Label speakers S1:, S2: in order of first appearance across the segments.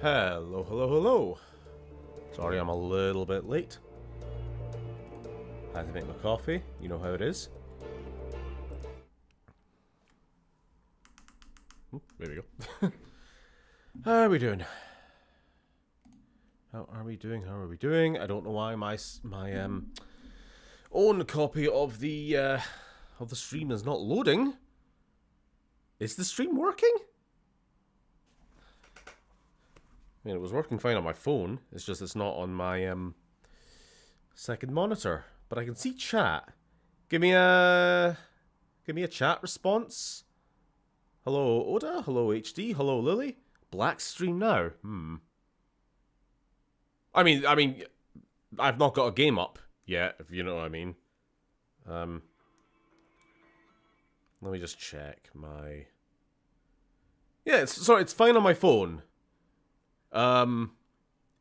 S1: Hello, hello, hello. Sorry I'm a little bit late. Had to make my coffee. You know how it is. There we go. How are we doing? How are we doing? How are we doing? I don't know why my own copy of the stream is not loading. Is the stream working? I mean, it was working fine on my phone. It's just it's not on my second monitor. But I can see chat. Give me a chat response. Hello Oda. Hello HD. Hello Lily. Black stream now. I mean, I've not got a game up yet, if you know what I mean. Let me just check my. Yeah, it's fine on my phone.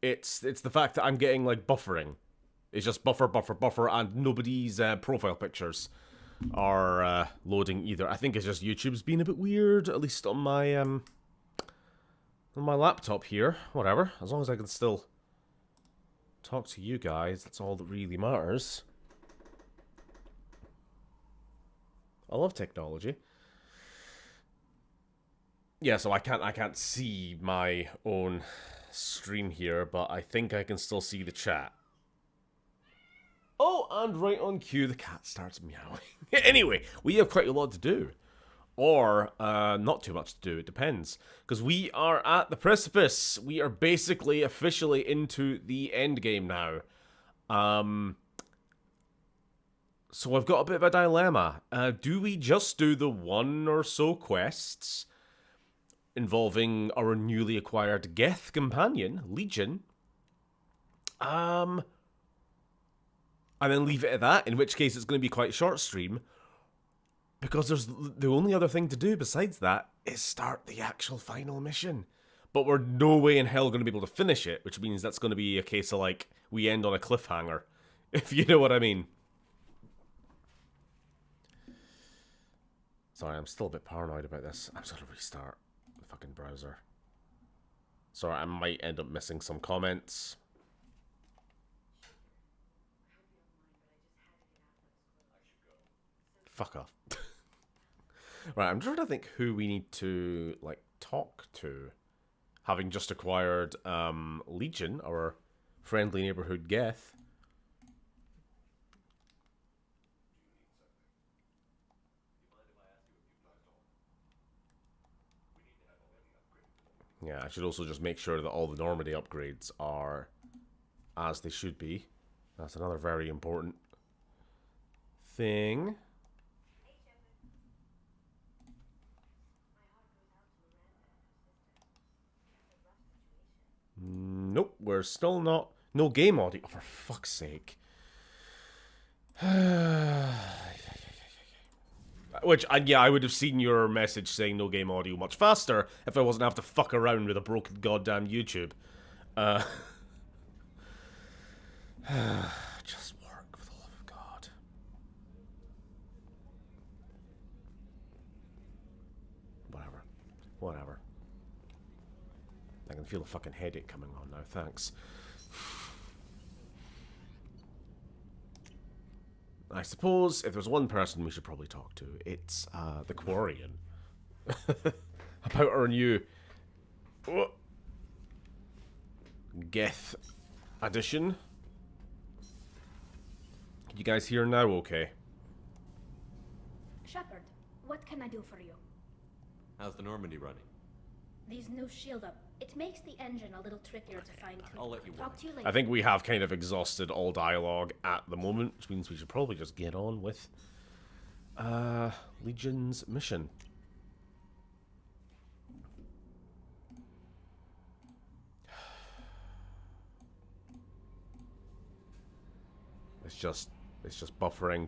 S1: It's the fact that I'm getting like buffering. It's just buffer, and nobody's profile pictures are loading either. I think it's just YouTube's been a bit weird, at least on my laptop here. Whatever, as long as I can still talk to you guys, that's all that really matters. I love technology. Yeah, so I can't see my own stream here, but I think I can still see the chat. Oh, and right on cue, the cat starts meowing. Anyway, we have quite a lot to do. Or, not too much to do, it depends. Because we are at the precipice. We are basically officially into the end game now. So I've got a bit of a dilemma. Do we just do the one or so quests involving our newly acquired Geth companion, Legion? And then leave it at that, in which case it's going to be quite a short stream. Because there's the only other thing to do besides that is start the actual final mission. But we're no way in hell going to be able to finish it, which means that's going to be a case of like, we end on a cliffhanger. If you know what I mean. Sorry, I'm still a bit paranoid about this. I'm just going to restart the fucking browser. Sorry, I might end up missing some comments. Fuck off. Right, I'm trying to think who we need to, like, talk to. Having just acquired, Legion, our friendly neighborhood Geth. Yeah, I should also just make sure that all the Normandy upgrades are as they should be. That's another very important thing. Nope, we're still not. No game audio. Oh, for fuck's sake. Which, yeah, I would have seen your message saying no game audio much faster if I wasn't have to fuck around with a broken goddamn YouTube. Just work, for the love of God. Whatever. I can feel a fucking headache coming on now, thanks. I suppose if there's one person we should probably talk to, it's the Quarian. About our new Geth addition. Can you guys hear now okay?
S2: Shepard, what can I do for you?
S3: How's the Normandy running?
S2: These new shield up. It makes the engine a little trickier to find.
S3: I'll let you
S2: Talk to you later.
S1: I think we have kind of exhausted all dialogue at the moment, which means we should probably just get on with Legion's mission. It's just buffering.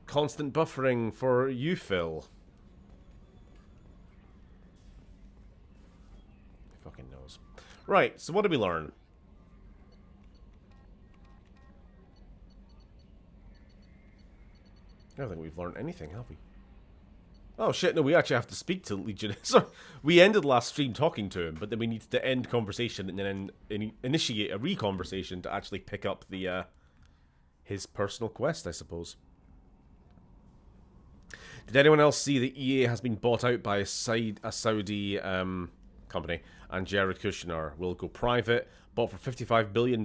S1: Constant buffering for you, Phil. He fucking knows. Right, so what did we learn? I don't think we've learned anything, have we? Oh shit, no, we actually have to speak to Legion. So we ended last stream talking to him, but then we needed to end conversation and then initiate a re-conversation to actually pick up the his personal quest, I suppose. Did anyone else see that EA has been bought out by a Saudi company, and Jared Kushner will go private, bought for $55 billion,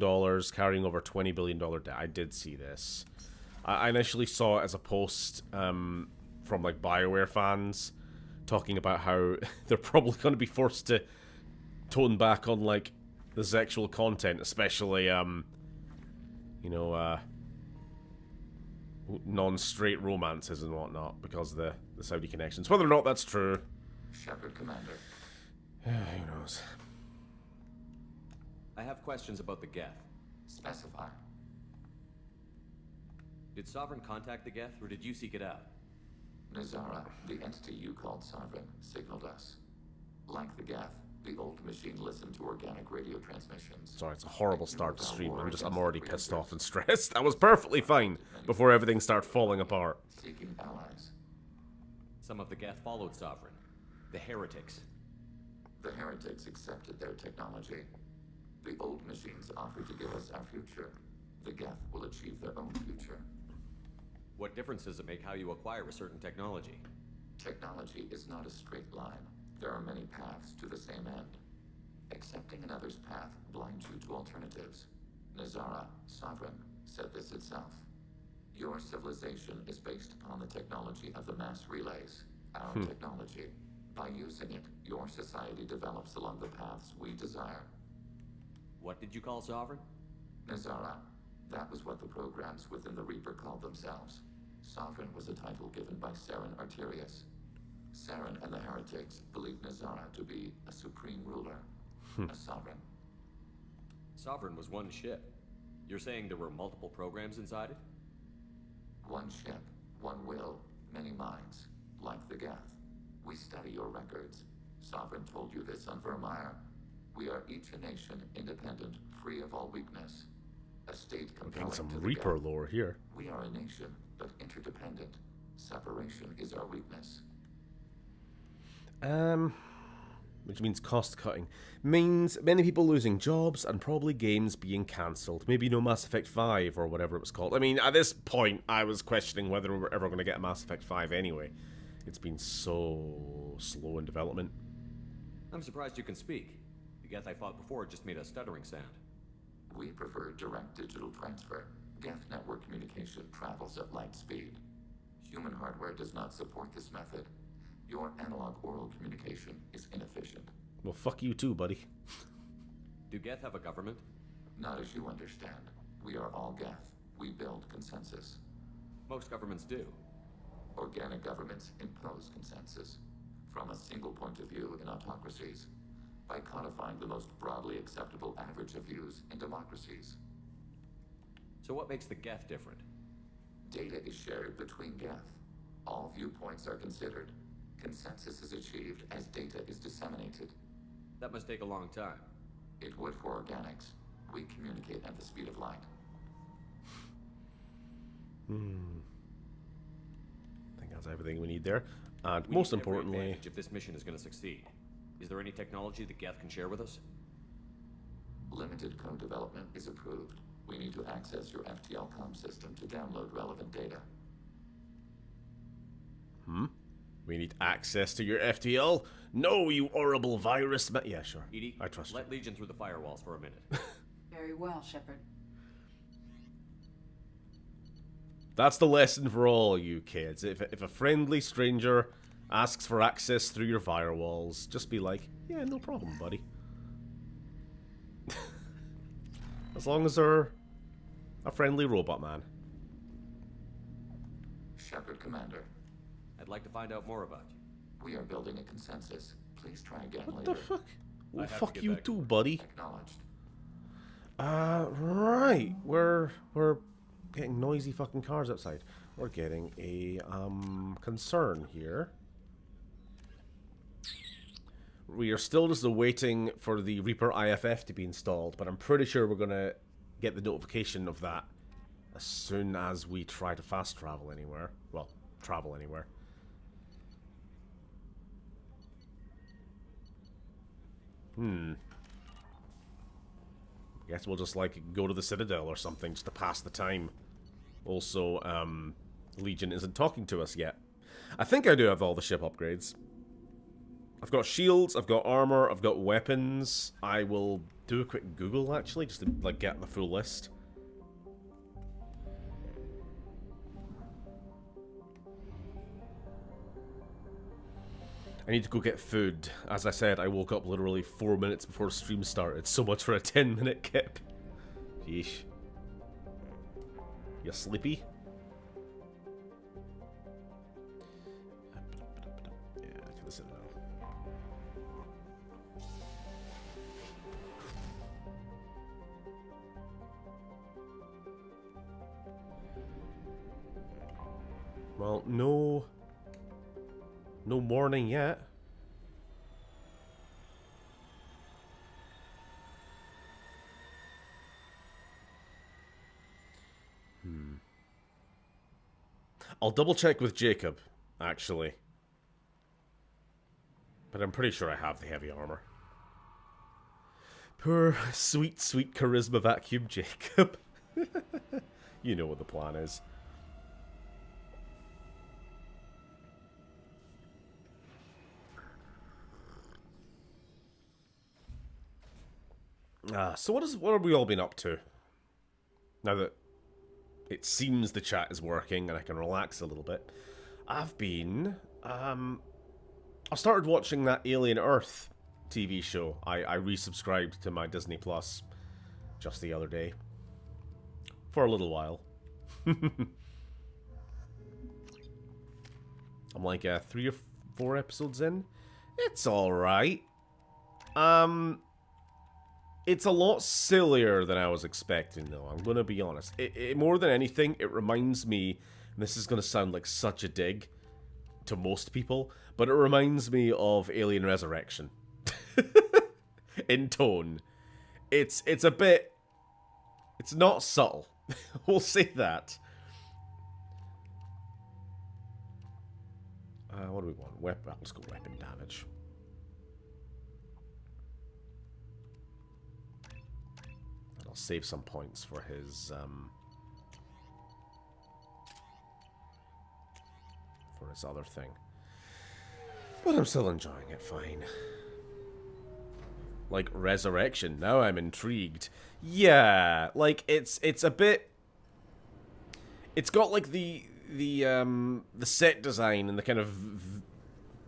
S1: carrying over $20 billion debt. I did see this. I initially saw it as a post from like BioWare fans talking about how they're probably going to be forced to tone back on like the sexual content, especially you know, non-straight romances and whatnot because of the Saudi connections. Whether or not that's true,
S4: Shepard, Commander.
S1: who knows?
S3: I have questions about the Geth.
S4: Specify.
S3: Did Sovereign contact the Geth, or did you seek it out?
S4: Nazara, the entity you called Sovereign, signaled us. Like the Geth, the old machine listened to organic radio transmissions.
S1: Sorry, it's a horrible start to stream. I'm already pissed off and stressed. I was perfectly fine before everything started falling apart.
S4: Seeking allies.
S3: Some of the Geth followed Sovereign. The heretics.
S4: The heretics accepted their technology. The old machines offered to give us our future. The Geth will achieve their own future.
S3: What difference does it make how you acquire a certain technology?
S4: Technology is not a straight line. There are many paths to the same end. Accepting another's path blinds you to alternatives. Nazara, Sovereign, said this itself. Your civilization is based upon the technology of the mass relays, our technology. By using it, your society develops along the paths we desire.
S3: What did you call Sovereign?
S4: Nazara, that was what the programs within the Reaper called themselves. Sovereign was a title given by Saren Arterius. Saren and the heretics believed Nazara to be a supreme ruler, a sovereign.
S3: Sovereign was one ship. You're saying there were multiple programs inside it?
S4: One ship, one will, many minds, like the Geth. We study your records. Sovereign told you this on Vermeer. We are each a nation, independent, free of all weakness. A state compelling
S1: Getting some
S4: to the
S1: Reaper
S4: Geth.
S1: lore here.
S4: We are a nation, but interdependent. Separation is our weakness.
S1: Which means cost cutting. Means many people losing jobs and probably games being cancelled. Maybe no Mass Effect 5 or whatever it was called. I mean, at this point, I was questioning whether we were ever going to get a Mass Effect 5 anyway. It's been so slow in development.
S3: I'm surprised you can speak. The Geth I fought before just made a stuttering sound.
S4: We prefer direct digital transfer. Geth network communication travels at light speed. Human hardware does not support this method. Your analog oral communication is inefficient.
S1: Well, fuck you too, buddy.
S3: Do Geth have a government?
S4: Not as you understand. We are all Geth. We build consensus.
S3: Most governments do.
S4: Organic governments impose consensus from a single point of view in autocracies by codifying the most broadly acceptable average of views in democracies.
S3: So what makes the Geth different?
S4: Data is shared between Geth. All viewpoints are considered. Consensus is achieved as data is disseminated.
S3: That must take a long time.
S4: It would for organics. We communicate at the speed of light.
S1: I think that's everything we need there. And
S3: We
S1: most
S3: need every
S1: importantly,
S3: advantage if this mission is going to succeed. Is there any technology the Geth can share with us?
S4: Limited code development is approved. We need to access your FTL com system to download relevant data.
S1: we need access to your FTL. No, you horrible virus. Yeah, sure.
S3: Edie,
S1: I trust you.
S3: let Legion through the firewalls for a minute.
S5: Very well, Shepard.
S1: That's the lesson for all you kids. If a friendly stranger asks for access through your firewalls, just be like, yeah, no problem, buddy. As long as they're a friendly robot man.
S4: Shepard, Commander.
S3: I'd like to find out more about you.
S4: We are building a consensus. Please try again
S1: What
S4: later.
S1: the fuck? Well,
S3: have to
S1: fuck
S3: get
S1: you
S3: back to
S1: too,
S3: work.
S1: buddy.
S4: Acknowledged.
S1: Right. We're getting noisy fucking cars outside. We're getting a concern here. We are still just waiting for the Reaper IFF to be installed, but I'm pretty sure we're gonna get the notification of that as soon as we try to fast travel anywhere. Well, travel anywhere. Guess we'll just, like, go to the Citadel or something just to pass the time. Also, Legion isn't talking to us yet. I think I do have all the ship upgrades. I've got shields, I've got armor, I've got weapons. I will do a quick Google, actually, just to, like, get the full list. I need to go get food. As I said, I woke up literally 4 minutes before stream started. So much for a 10-minute kip. Yeesh. You sleepy? Yeah, I can listen now. Well, no warning yet. I'll double check with Jacob, actually. But I'm pretty sure I have the heavy armor. Poor, sweet, sweet charisma vacuum Jacob. You know what the plan is. So what have we all been up to? Now that it seems the chat is working and I can relax a little bit. I've been, I started watching that Alien Earth TV show. I resubscribed to my Disney Plus just the other day. For a little while. I'm like 3 or 4 episodes in. It's alright. It's a lot sillier than I was expecting, though. I'm gonna be honest. It more than anything, it reminds me, and this is gonna sound like such a dig to most people, but it reminds me of Alien Resurrection. In tone. It's a bit... It's not subtle. We'll say that. What do we want? Let's go weapon damage. I'll save some points for his other thing. But I'm still enjoying it fine. Like Resurrection, now I'm intrigued. Yeah, like it's a bit. It's got like the set design and the kind of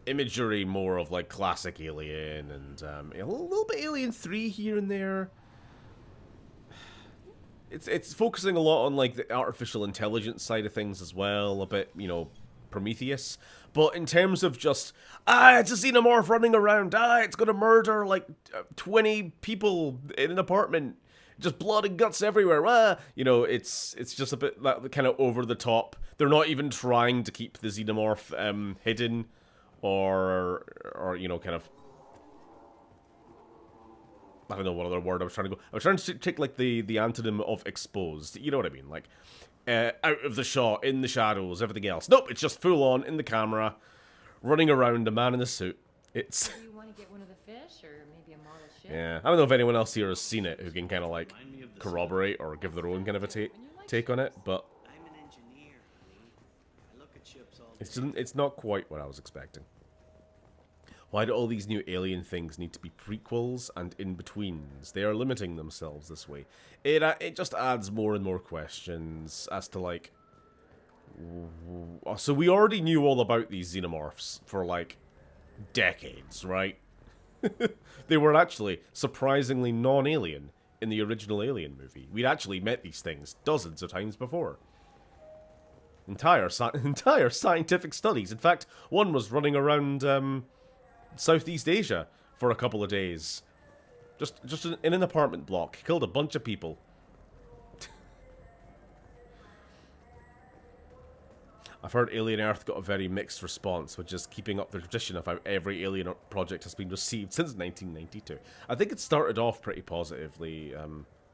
S1: imagery more of like classic Alien and a little bit Alien 3 here and there. It's focusing a lot on like the artificial intelligence side of things as well, a bit, you know, Prometheus. But in terms of just, it's a xenomorph running around, it's gonna murder like 20 people in an apartment, just blood and guts everywhere, you know, it's just a bit that kind of over the top. They're not even trying to keep the xenomorph hidden or you know, kind of, I don't know what other word I was trying to go. I was trying to take like the antonym of exposed. You know what I mean? Like out of the shot, in the shadows, everything else. Nope, it's just full on in the camera, running around, a man in a suit. It's.
S6: Do you want to get one of the fish or maybe a model ship?
S1: Yeah, I don't know if anyone else here has seen it who can kind of like corroborate or give their own kind of a take on it, but
S7: I'm an engineer, honey. I look at ships all day.
S1: it's not quite what I was expecting. Why do all these new Alien things need to be prequels and in-betweens? They are limiting themselves this way. It just adds more and more questions as to, like... So we already knew all about these xenomorphs for, like, decades, right? They were actually surprisingly non-alien in the original Alien movie. We'd actually met these things dozens of times before. Entire scientific studies. In fact, one was running around... Southeast Asia for a couple of days. Just in an apartment block. Killed a bunch of people. I've heard Alien Earth got a very mixed response, which is keeping up the tradition of how every Alien project has been received since 1992. I think it started off pretty positively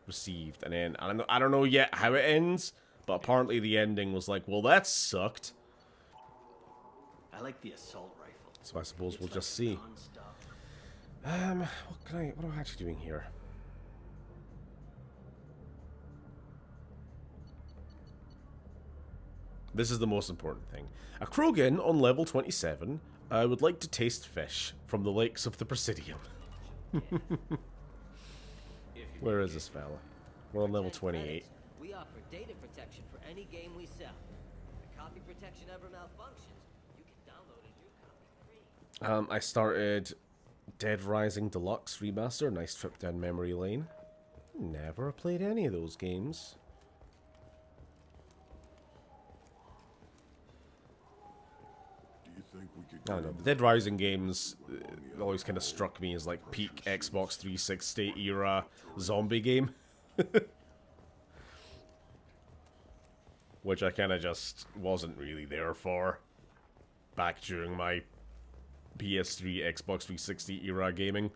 S1: received, and then I don't know yet how it ends, but apparently the ending was like, well, that sucked.
S7: I like the assault rifle.
S1: So I suppose we'll
S7: It's
S1: just
S7: like
S1: see.
S7: non-stop.
S1: What am I actually doing here? This is the most important thing. A Krogan on level 27. I would like to taste fish from the lakes of the Presidium. Where is this fella? We're on level 28.
S8: We offer data protection for any game we sell. If the copy protection ever malfunctions, you can download a new copy free.
S1: I started Dead Rising Deluxe Remaster. Nice trip down memory lane. Never played any of those games. I don't know. The Dead Rising games always kind of struck me as like peak Xbox 360 era zombie game. Which I kind of just wasn't really there for back during my PS3, Xbox 360 era gaming.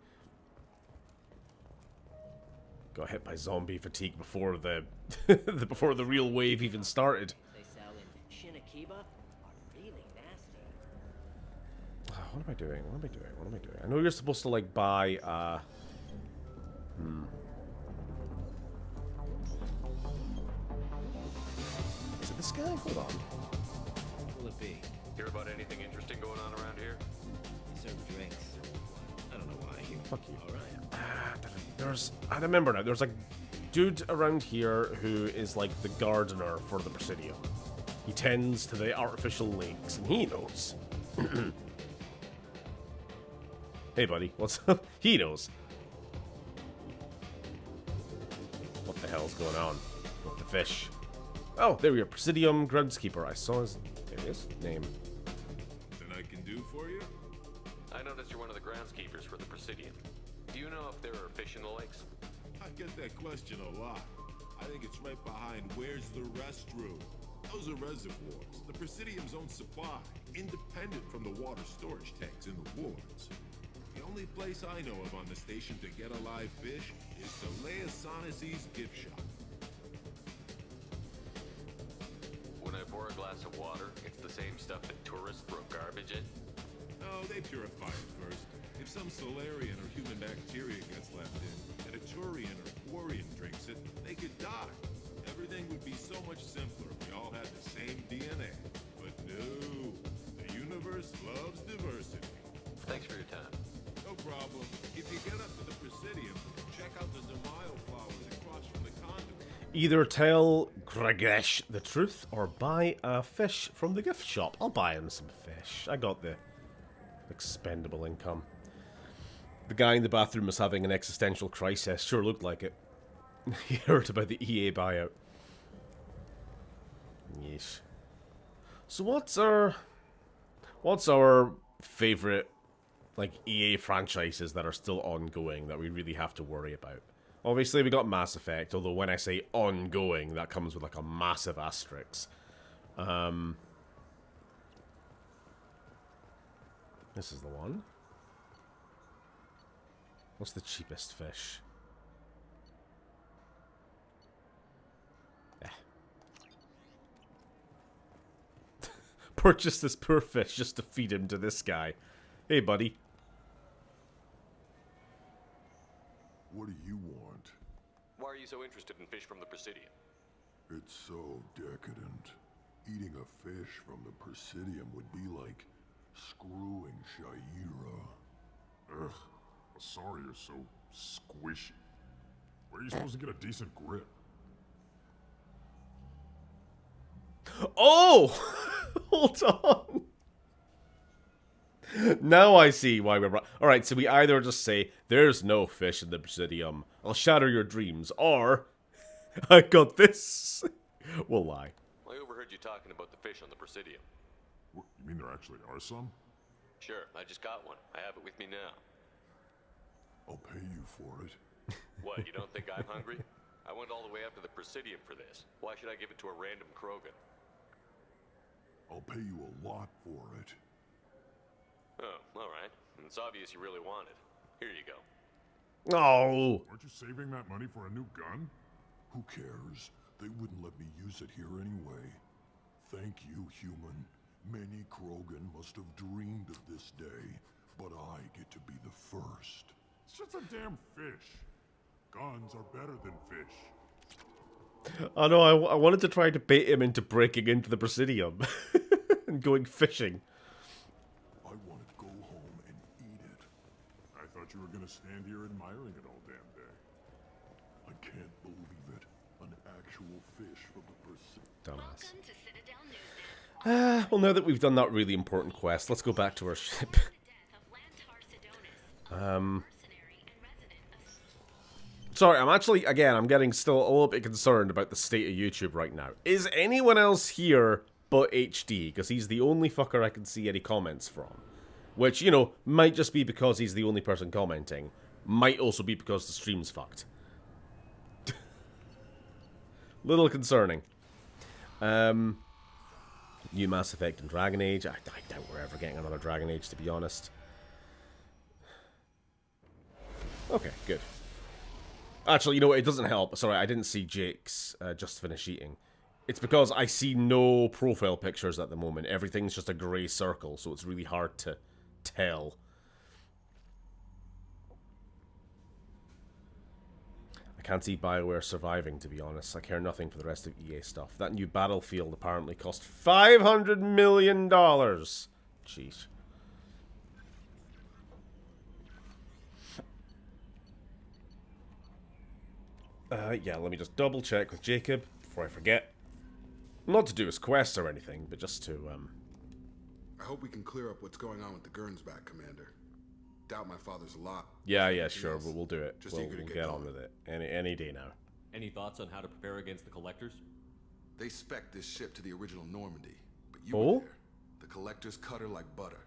S1: Got hit by zombie fatigue before the before the real wave even started.
S8: They sell in Shinakiba are really nasty.
S1: What am I doing? What am I doing? What am I doing? I know you're supposed to like buy Is it this guy? Hold on.
S7: Will it be?
S3: Hear about anything interesting going on around here?
S7: Serve drinks. I don't know why.
S1: Fuck you.
S7: All right.
S1: I remember now. There's a dude around here who is like the gardener for the Presidium. He tends to the artificial lakes, and he knows. Hey, buddy, what's up? He knows. What the hell's going on with the fish? Oh, there we are. Presidium groundskeeper. I saw his name.
S9: Nothing I can do for you?
S3: I noticed you're one of the groundskeepers for the Presidium. Do you know if there are fish in the lakes?
S9: I get that question a lot. I think it's right behind where's the restroom. Those are reservoirs, the Presidium's own supply, independent from the water storage tanks in the wards. The only place I know of on the station to get a live fish is to Leia Sonesi's gift shop.
S3: When I pour a glass of water, it's the same stuff that tourists throw garbage in?
S9: No, they purify it first. If some Solarian or human bacteria gets left in, and a Turian or Quarian drinks it, they could die. Everything would be so much simpler if we all had the same DNA. But no, the universe loves diversity.
S3: Thanks for your time.
S9: No problem. If you get up to the Presidium, check out the Demaio flowers across from the conduit.
S1: Either tell Gregesh the truth or buy a fish from the gift shop. I'll buy him some fish. I got the expendable income. The guy in the bathroom was having an existential crisis. Sure looked like it. He heard about the EA buyout. Yes. So what's our favorite like EA franchises that are still ongoing that we really have to worry about? Obviously we got Mass Effect, although when I say ongoing, that comes with like a massive asterisk. This is the one. What's the cheapest fish? Purchase this poor fish just to feed him to this guy. Hey, buddy.
S10: What do you want?
S3: Why are you so interested in fish from the Presidium?
S10: It's so decadent. Eating a fish from the Presidium would be like screwing Shaira.
S11: Ugh, sorry you're so squishy. Where are you supposed to get a decent grip?
S1: Oh! Hold on. Now I see why we're... Alright, so we either just say, there's no fish in the Presidium, I'll shatter your dreams, or, I got this. We'll lie.
S3: I overheard you talking about the fish on the Presidium.
S11: What, you mean there actually are some?
S3: Sure, I just got one. I have it with me now.
S10: I'll pay you for it.
S3: What, you don't think I'm hungry? I went all the way up to the Presidium for this. Why should I give it to a random Krogan?
S10: I'll pay you a lot for it.
S3: Oh, alright. It's obvious you really want it. Here you go.
S1: Oh!
S11: Aren't you saving that money for a new gun?
S10: Who cares? They wouldn't let me use it here anyway. Thank you, human. Many Krogan must have dreamed of this day, but I get to be the first.
S11: That's a damn fish. Guns are better than fish.
S1: I know, I wanted to try to bait him into breaking into the Presidium and going fishing.
S10: I want to go home and eat it.
S11: I thought you were gonna stand here admiring it all damn day.
S10: I can't believe it. An actual fish from the Presidium.
S1: Dumbass. Well, now that we've done that really important quest, let's go back to our ship. Sorry, I'm actually, again, I'm getting still a little bit concerned about the state of YouTube right now. Is anyone else here but HD? Because he's the only fucker I can see any comments from. Which, you know, might just be because he's the only person commenting. Might also be because the stream's fucked. Little concerning. New Mass Effect and Dragon Age. I doubt we're ever getting another Dragon Age, to be honest. Okay, good. Actually, you know what? It doesn't help. Sorry, I didn't see Jake's just finish eating. It's because I see no profile pictures at the moment. Everything's just a grey circle, so it's really hard to tell. I can't see BioWare surviving, to be honest. I care nothing for the rest of EA stuff. That new Battlefield apparently cost $500 million. Jeez. Yeah, let me just double check with Jacob before I forget. Not to do his quests or anything, but just to,
S12: I hope we can clear up what's going on with the Gernsback, Commander. Doubt my father's alive.
S1: Yeah, sure, but we'll do it.
S12: Just
S1: We'll
S12: eager to
S1: get
S12: get
S1: on
S12: going.
S1: with it. Any day now.
S3: Any thoughts on how to prepare against the Collectors?
S12: They spec'd this ship to the original Normandy, but you
S1: Oh?
S12: were there. The Collectors cut her like butter.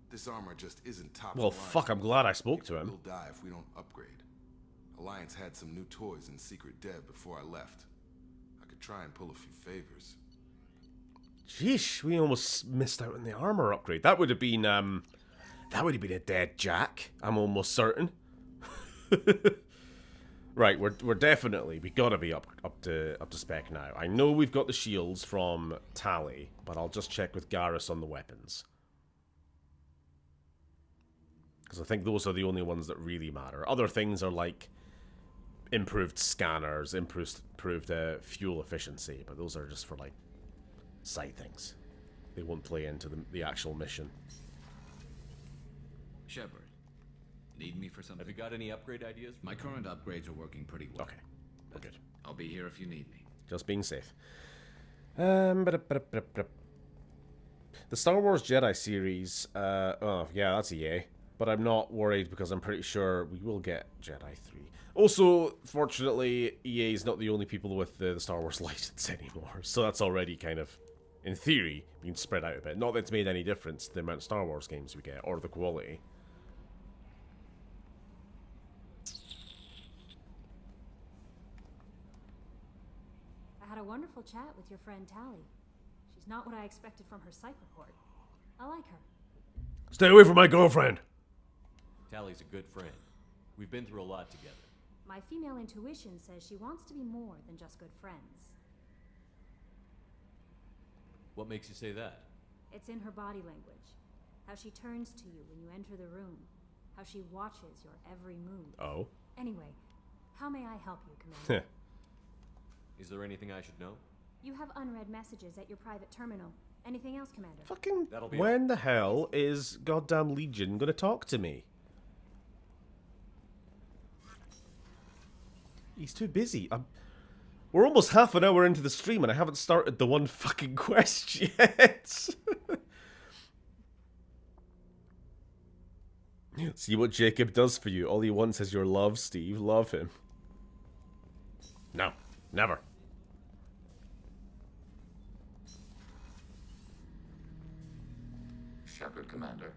S12: This armor just isn't top
S1: Well,
S12: of the line.
S1: fuck, I'm glad I spoke to him.
S12: We'll die if we don't upgrade. Alliance had some new toys in secret dev before I left. I could try and pull a few favors.
S1: Sheesh, we almost missed out on the armor upgrade. That would have been a dead Jack. I'm almost certain. Right, we gotta be up to spec now. I know we've got the shields from Tally, but I'll just check with Garrus on the weapons. Because I think those are the only ones that really matter. Other things are like improved scanners, improved fuel efficiency, but those are just for like side things. They won't play into the actual mission.
S13: Shepard, need me for something?
S3: Have you got any upgrade ideas?
S13: My current upgrades are working pretty well.
S1: Okay, we're good.
S13: I'll be here if you need me.
S1: Just being safe. The Star Wars Jedi series, oh yeah, that's EA. But I'm not worried because I'm pretty sure we will get Jedi 3. Also, fortunately, EA is not the only people with the Star Wars license anymore. So that's already kind of, in theory, being spread out a bit. Not that it's made any difference to the amount of Star Wars games we get, or the quality.
S14: I had a wonderful chat with your friend Tally. She's not what I expected from her psych report. I like her.
S1: Stay away from my girlfriend!
S3: Tally's a good friend. We've been through a lot together.
S14: My female intuition says she wants to be more than just good friends.
S3: What makes you say that?
S14: It's in her body language. How she turns to you when you enter the room. How she watches your every move.
S1: Oh?
S14: Anyway, how may I help you, Commander?
S3: Is there anything I should know?
S14: You have unread messages at your private terminal. Anything else, Commander?
S1: Fucking,
S3: That'll be
S1: when the hell is goddamn Legion gonna talk to me? He's too busy. We're almost half an hour into the stream and I haven't started the one fucking quest yet. See what Jacob does for you. All he wants is your love, Steve. Love him. No, never.
S4: Shepard, Commander.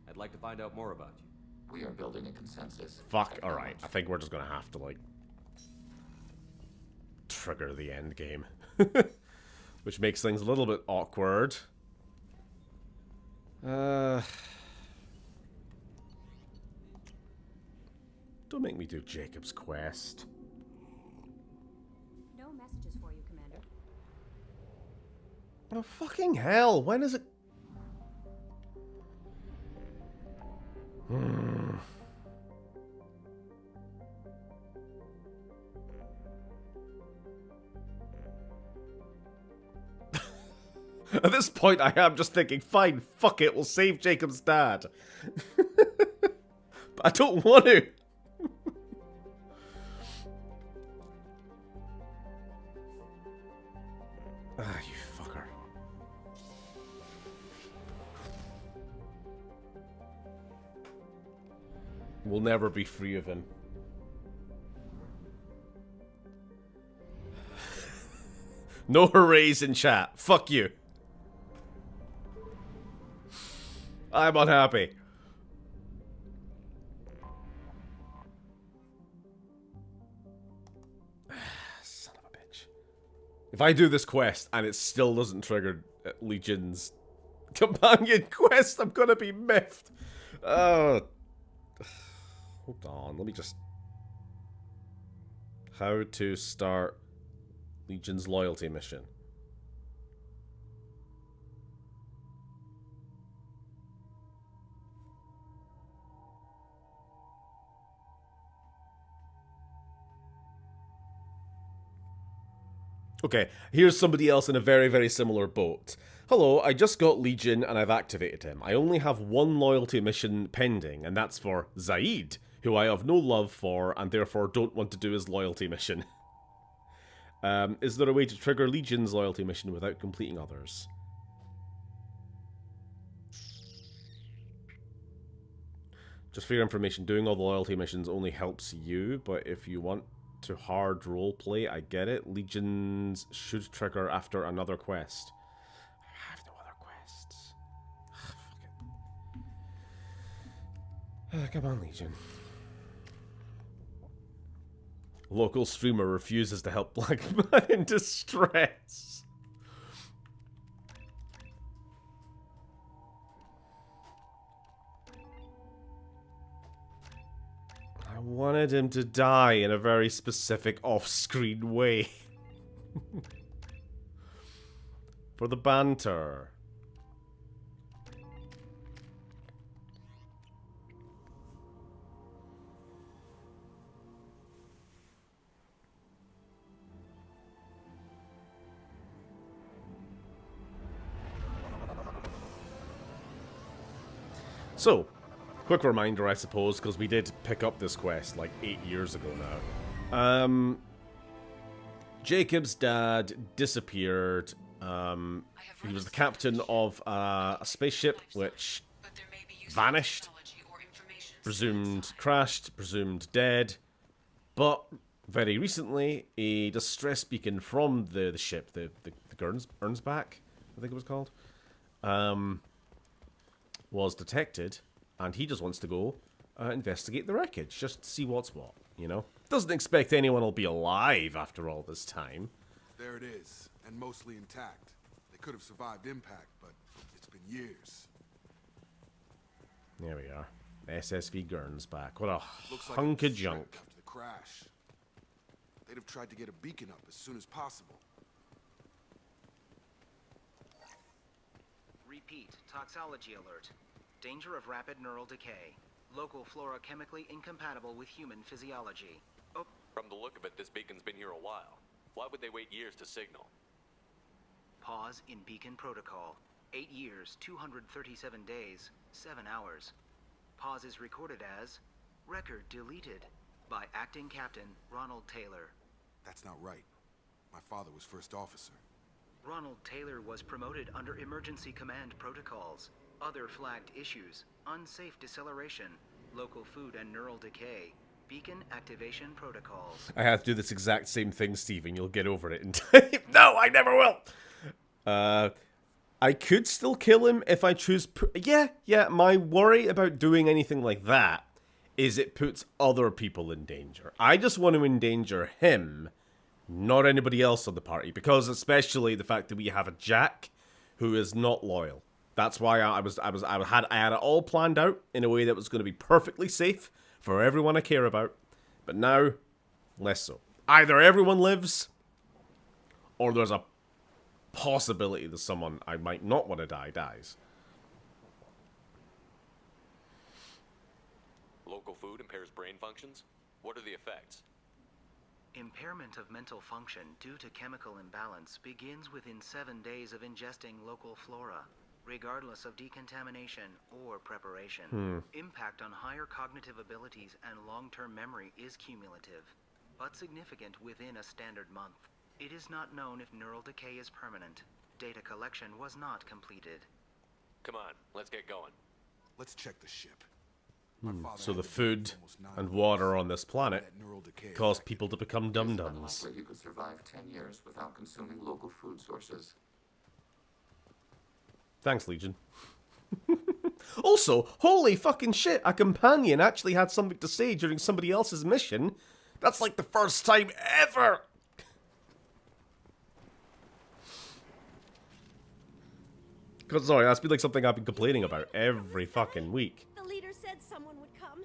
S3: I'd like to find out more about you.
S4: We are building a consensus.
S1: Fuck, alright. I think we're just gonna have to, like, trigger the end game. Which makes things a little bit awkward. Don't make me do Jacob's quest.
S14: No messages for you, Commander.
S1: Oh, fucking hell. When is it? At this point, I am just thinking, fine, fuck it, we'll save Jacob's dad. But I don't want to. Ah, you fucker. We'll never be free of him. No hoorays in chat. Fuck you. I'm unhappy. Son of a bitch. If I do this quest and it still doesn't trigger Legion's companion quest, I'm gonna be miffed. Hold on, let me just... How to start Legion's loyalty mission. Okay, here's somebody else in a very, very similar boat. Hello, I just got Legion and I've activated him. I only have one loyalty mission pending, and that's for Zaid, who I have no love for and therefore don't want to do his loyalty mission. Is there a way to trigger Legion's loyalty mission without completing others? Just for your information, doing all the loyalty missions only helps you, but if you want to hard roleplay, I get it. Legions should trigger after another quest. I have no other quests. Fuck it. Come on, Legion. Local streamer refuses to help black man in distress. I wanted him to die in a very specific off-screen way. For the banter. So, quick reminder, I suppose, because we did pick up this quest like 8 years ago now. Jacob's dad disappeared. He was the captain of a spaceship which vanished, presumed crashed, presumed dead. But very recently, a distress beacon from the ship, the Gernsback, I think it was called, was detected, and he just wants to go investigate the wreckage, just to see what's what, you know? Doesn't expect anyone will be alive after all this time.
S12: There it is, and mostly intact. They could have survived impact, but it's been years.
S1: There we are. SSV Gernsback. What a
S12: Looks like
S1: hunk
S12: it
S1: of
S12: was
S1: junk.
S12: stripped after the crash. They'd have tried to get a beacon up as soon as possible.
S15: Repeat, toxology alert. Danger of rapid neural decay. Local flora chemically incompatible with human physiology. Oh.
S3: From the look of it, this beacon's been here a while. Why would they wait years to signal?
S15: Pause in beacon protocol. 8 years, 237 days, 7 hours. Pause is recorded as record deleted by acting captain Ronald Taylor.
S12: That's not right. My father was first officer.
S15: Ronald Taylor was promoted under emergency command protocols. Other flagged issues: unsafe deceleration, local food and neural decay, beacon activation protocols.
S1: I have to do this exact same thing, Steven. You'll get over it in time. No, I never will! I could still kill him if I choose... Yeah, my worry about doing anything like that is it puts other people in danger. I just want to endanger him, not anybody else on the party, because especially the fact that we have a Jack who is not loyal. That's why I had it all planned out in a way that was going to be perfectly safe for everyone I care about. But now, less so. Either everyone lives, or there's a possibility that someone I might not want to die dies.
S3: Local food impairs brain functions? What are the effects?
S15: Impairment of mental function due to chemical imbalance begins within 7 days of ingesting local flora, regardless of decontamination or preparation. Impact on higher cognitive abilities and long-term memory is cumulative, but significant within a standard month. It is not known if neural decay is permanent. Data collection was not completed.
S3: Come on, let's get going.
S12: Let's check the ship.
S1: So the food and water on this planet cause people to become dum-dums.
S4: Unlikely you could survive 10 years without consuming local food sources.
S1: Thanks, Legion. Also, holy fucking shit, a companion actually had something to say during somebody else's mission. That's like the first time ever! Sorry, that's been like something I've been complaining about every fucking week.
S16: The leader said someone would come.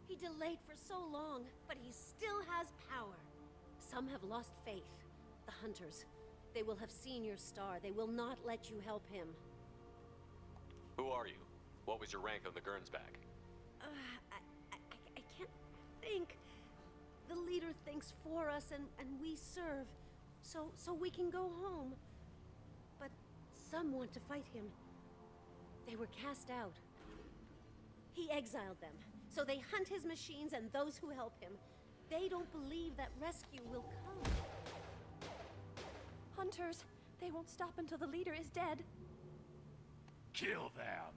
S16: He delayed for so long, but he still has power. Some have lost faith. The hunters. They will have seen your star. They will not let you help him.
S3: Who are you? What was your rank on the Gernsback?
S16: I can't think. The leader thinks for us and we serve. So we can go home. But some want to fight him. They were cast out. He exiled them. So they hunt his machines and those who help him. They don't believe that rescue will come.
S17: Hunters, they won't stop until the leader is dead.
S11: Kill them!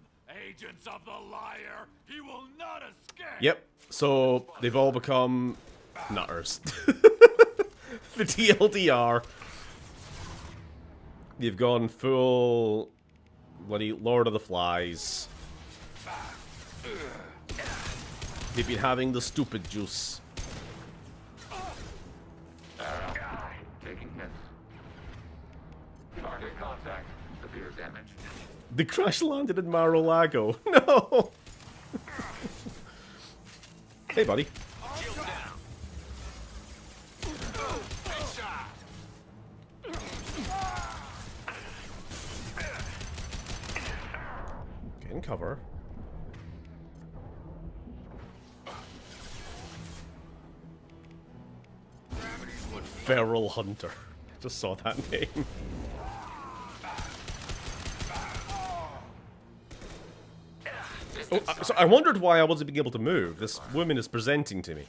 S11: Agents of the liar! He will not escape!
S1: Yep, so they've all become nutters. The TLDR. They've gone full bloody Lord of the Flies. They've been having the stupid juice.
S4: Taking hits. Target contact. Severe damage.
S1: The crash landed in Mar-a-Lago. No! Hey, buddy. Get in cover. Feral Hunter. Just saw that name. Oh, so I wondered why I wasn't being able to move. This woman is presenting to me.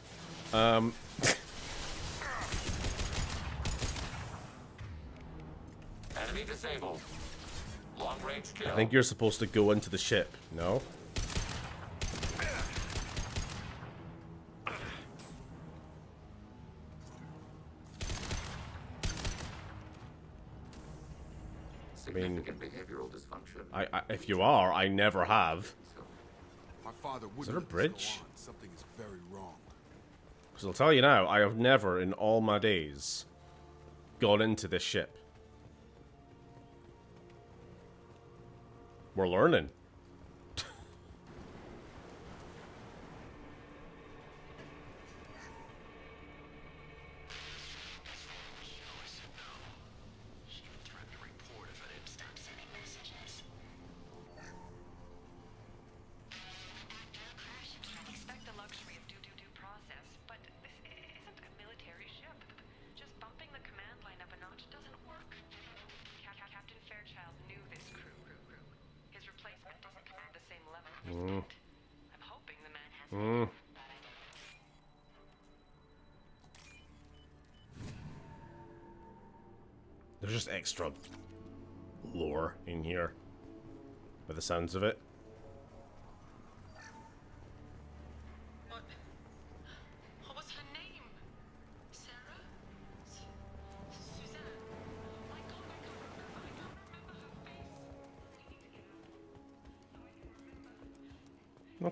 S4: Enemy disabled. Long range kill.
S1: I think you're supposed to go into the ship. No?
S4: Significant behavioral dysfunction.
S1: If you are, I never have.
S12: My father
S1: Is there a bridge?
S12: Something is very wrong.
S1: Because I'll tell you now, I have never in all my days gone into this ship. We're learning. There's just extra lore in here, by the sounds of it.
S17: What was her name? Sarah? Suzanne? My God, I can't remember her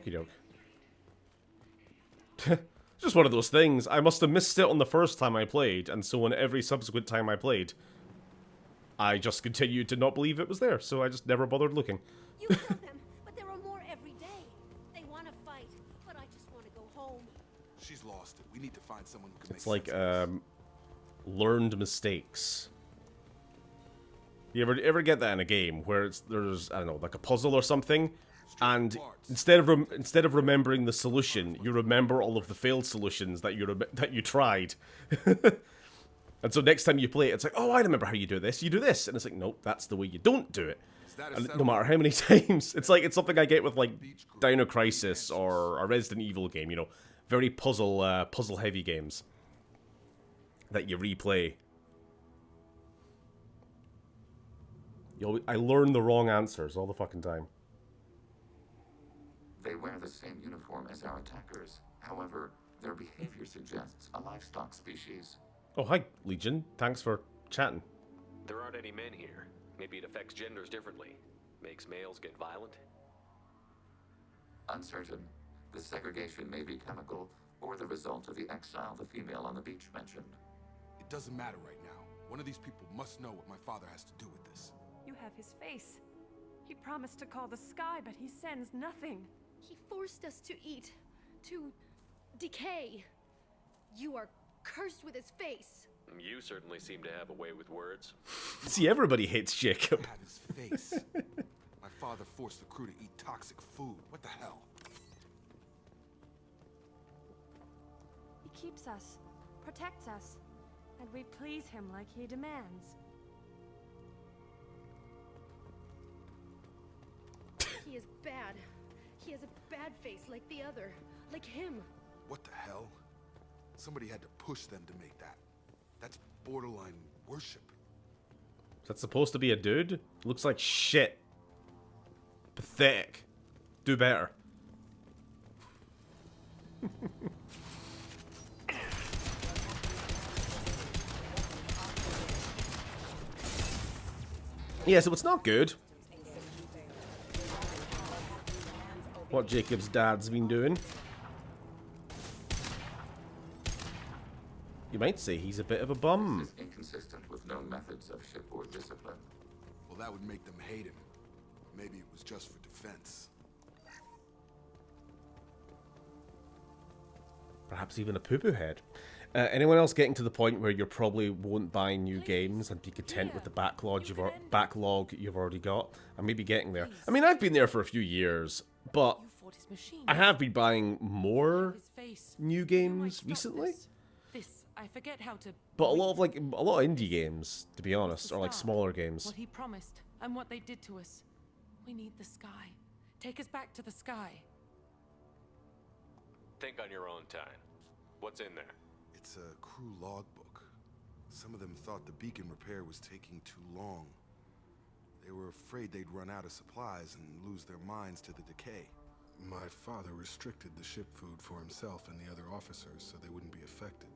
S17: face.
S1: Okie doke. Just one of those things. I must have missed it on the first time I played, and so on every subsequent time I played, I just continued to not believe it was there, so I just never bothered looking.
S16: You killed them, but there are more every day. They want to fight, but I just want to go home.
S12: She's lost it. We need to find someone who can
S1: It's like, learned mistakes. You ever get that in a game where there's, I don't know, like a puzzle or something, and instead of remembering the solution, you remember all of the failed solutions that you tried. And so next time you play it, it's like, oh, I remember how you do this. You do this, and it's like, nope, that's the way you don't do it. And no matter how many times, it's something I get with like Dino Crisis or a Resident Evil game. You know, very puzzle heavy games that you replay. I learn the wrong answers all the fucking time.
S4: They wear the same uniform as our attackers. However, their behavior suggests a livestock species.
S1: Oh, hi, Legion. Thanks for chatting.
S18: There aren't any men here. Maybe it affects genders differently. Makes males get violent?
S4: Uncertain. The segregation may be chemical, or the result of the exile the female on the beach mentioned.
S12: It doesn't matter right now. One of these people must know what my father has to do with this.
S17: You have his face. He promised to call the sky, but he sends nothing.
S2: He forced us to eat, to decay. You are cursed with his face.
S18: You certainly seem to have a way with words.
S1: See, everybody hates Jacob.
S12: Have his face. My father forced the crew to eat toxic food. What the hell?
S17: He keeps us, protects us, and we please him like he demands.
S2: He is bad. He has a bad face like the other. Like him.
S12: What the hell? Somebody had to push them to make that. That's borderline worship.
S1: Is that supposed to be a dude? Looks like shit. Pathetic. Do better. Yeah, so it's not good what Jacob's dad's been doing. You might say he's a bit of a bum.
S4: This is inconsistent with known methods of shipboard discipline.
S12: Well, that would make them hate him. Maybe it was just for defense.
S1: Perhaps even a poo-poo head. Anyone else getting to the point where you probably won't buy new games and be content with the backlog you've already got? I may be getting there. I mean, I've been there for a few years, but I have been buying more new games recently.
S17: I forget how to.
S1: But a lot of indie games, to be honest, or like smaller games.
S17: What he promised and what they did to us. We need the sky. Take us back to the sky.
S18: Think on your own time. What's in there?
S12: It's a crew logbook. Some of them thought the beacon repair was taking too long. They were afraid they'd run out of supplies and lose their minds to the decay. My father restricted the ship food for himself and the other officers so they wouldn't be affected.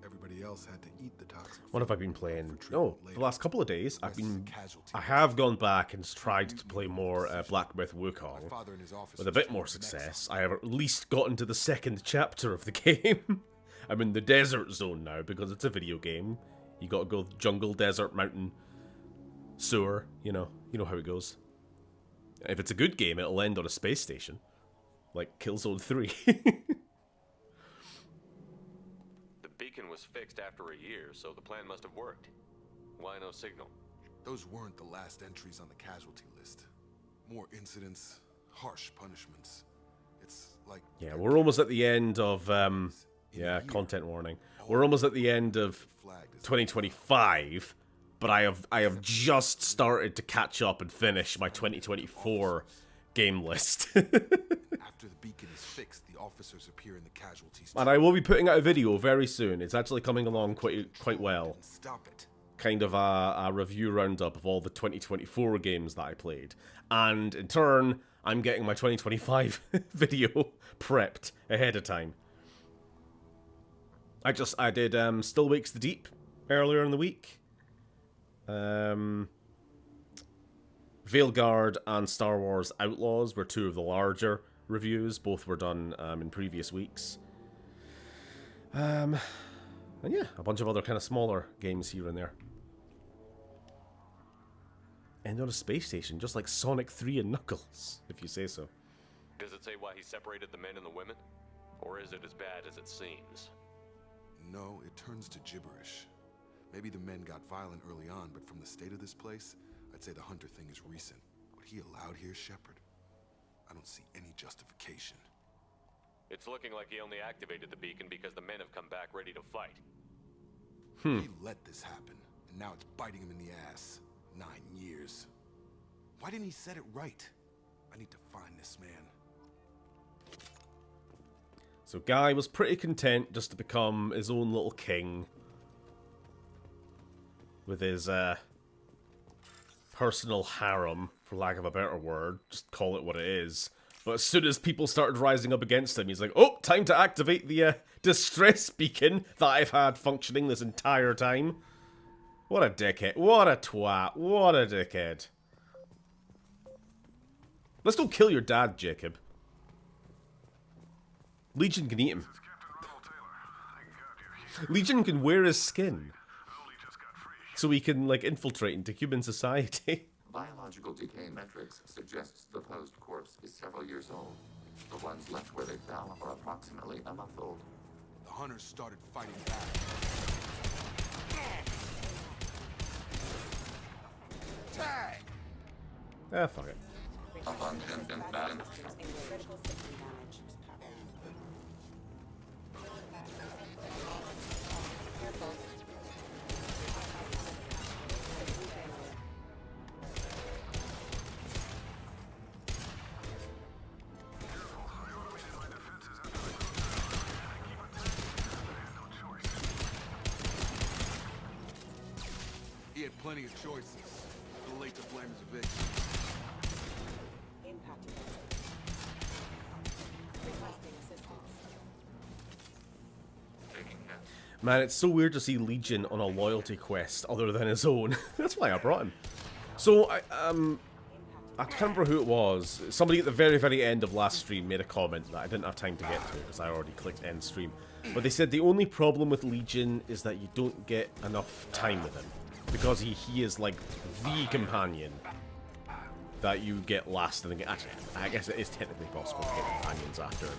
S12: Everybody else had to eat the toxic food.
S1: What have I been playing? Oh, the last couple of days, I have gone back and tried to play more Black Myth Wukong with a bit more success. I have at least gotten to the second chapter of the game. I'm in the desert zone now because it's a video game. You gotta go jungle, desert, mountain, sewer. You know how it goes. If it's a good game, it'll end on a space station, like Killzone 3.
S18: The beacon was fixed after a year, so the plan must have worked. Why no signal?
S12: Those weren't the last entries on the casualty list. More incidents, harsh punishments. It's like...
S1: Yeah, we're almost at the end of... content warning. We're almost at the end of 2025, but I have just started to catch up and finish my 2024 game list.
S12: After the beacon is fixed, the officers appear in the casualties.
S1: And I will be putting out a video very soon. It's actually coming along quite well.
S12: Stop it.
S1: Kind of a review roundup of all the 2024 games that I played. And in turn, I'm getting my 2025 video prepped ahead of time. I did Still Wakes the Deep earlier in the week. Veilguard and Star Wars Outlaws were two of the larger reviews. Both were done in previous weeks. And yeah, a bunch of other kind of smaller games here and there. And on a space station, just like Sonic 3 and Knuckles, if you say so.
S18: Does it say why he separated the men and the women? Or is it as bad as it seems?
S12: No, it turns to gibberish. Maybe the men got violent early on, but from the state of this place, I'd say the Hunter thing is recent. What he allowed here, Shepard? I don't see any justification.
S18: It's looking like he only activated the beacon because the men have come back ready to fight.
S12: He let this happen, and now it's biting him in the ass. 9 years. Why didn't he set it right? I need to find this man.
S1: So Guy was pretty content just to become his own little king. With his personal harem, for lack of a better word. Just call it what it is. But as soon as people started rising up against him, he's like, oh, time to activate the distress beacon that I've had functioning this entire time. What a dickhead. What a twat. What a dickhead. Let's go kill your dad, Jacob. Legion can eat him. Legion can wear his skin. So he can, like, infiltrate into human society.
S4: Biological decay metrics suggests the posed corpse is several years old. The ones left where they fell are approximately a month old.
S12: The hunters started fighting back. Tag!
S1: Ah, fuck it.
S4: Abundant and balanced.
S12: He had plenty of choices. Too late to blame his eviction.
S1: Man, it's so weird to see Legion on a loyalty quest other than his own. That's why I brought him. So, I can't remember who it was. Somebody at the very, very end of last stream made a comment that I didn't have time to get to because I already clicked end stream. But they said the only problem with Legion is that you don't get enough time with him. Because he is like the companion that you get last in the game. Actually, I guess it is technically possible to get companions after him.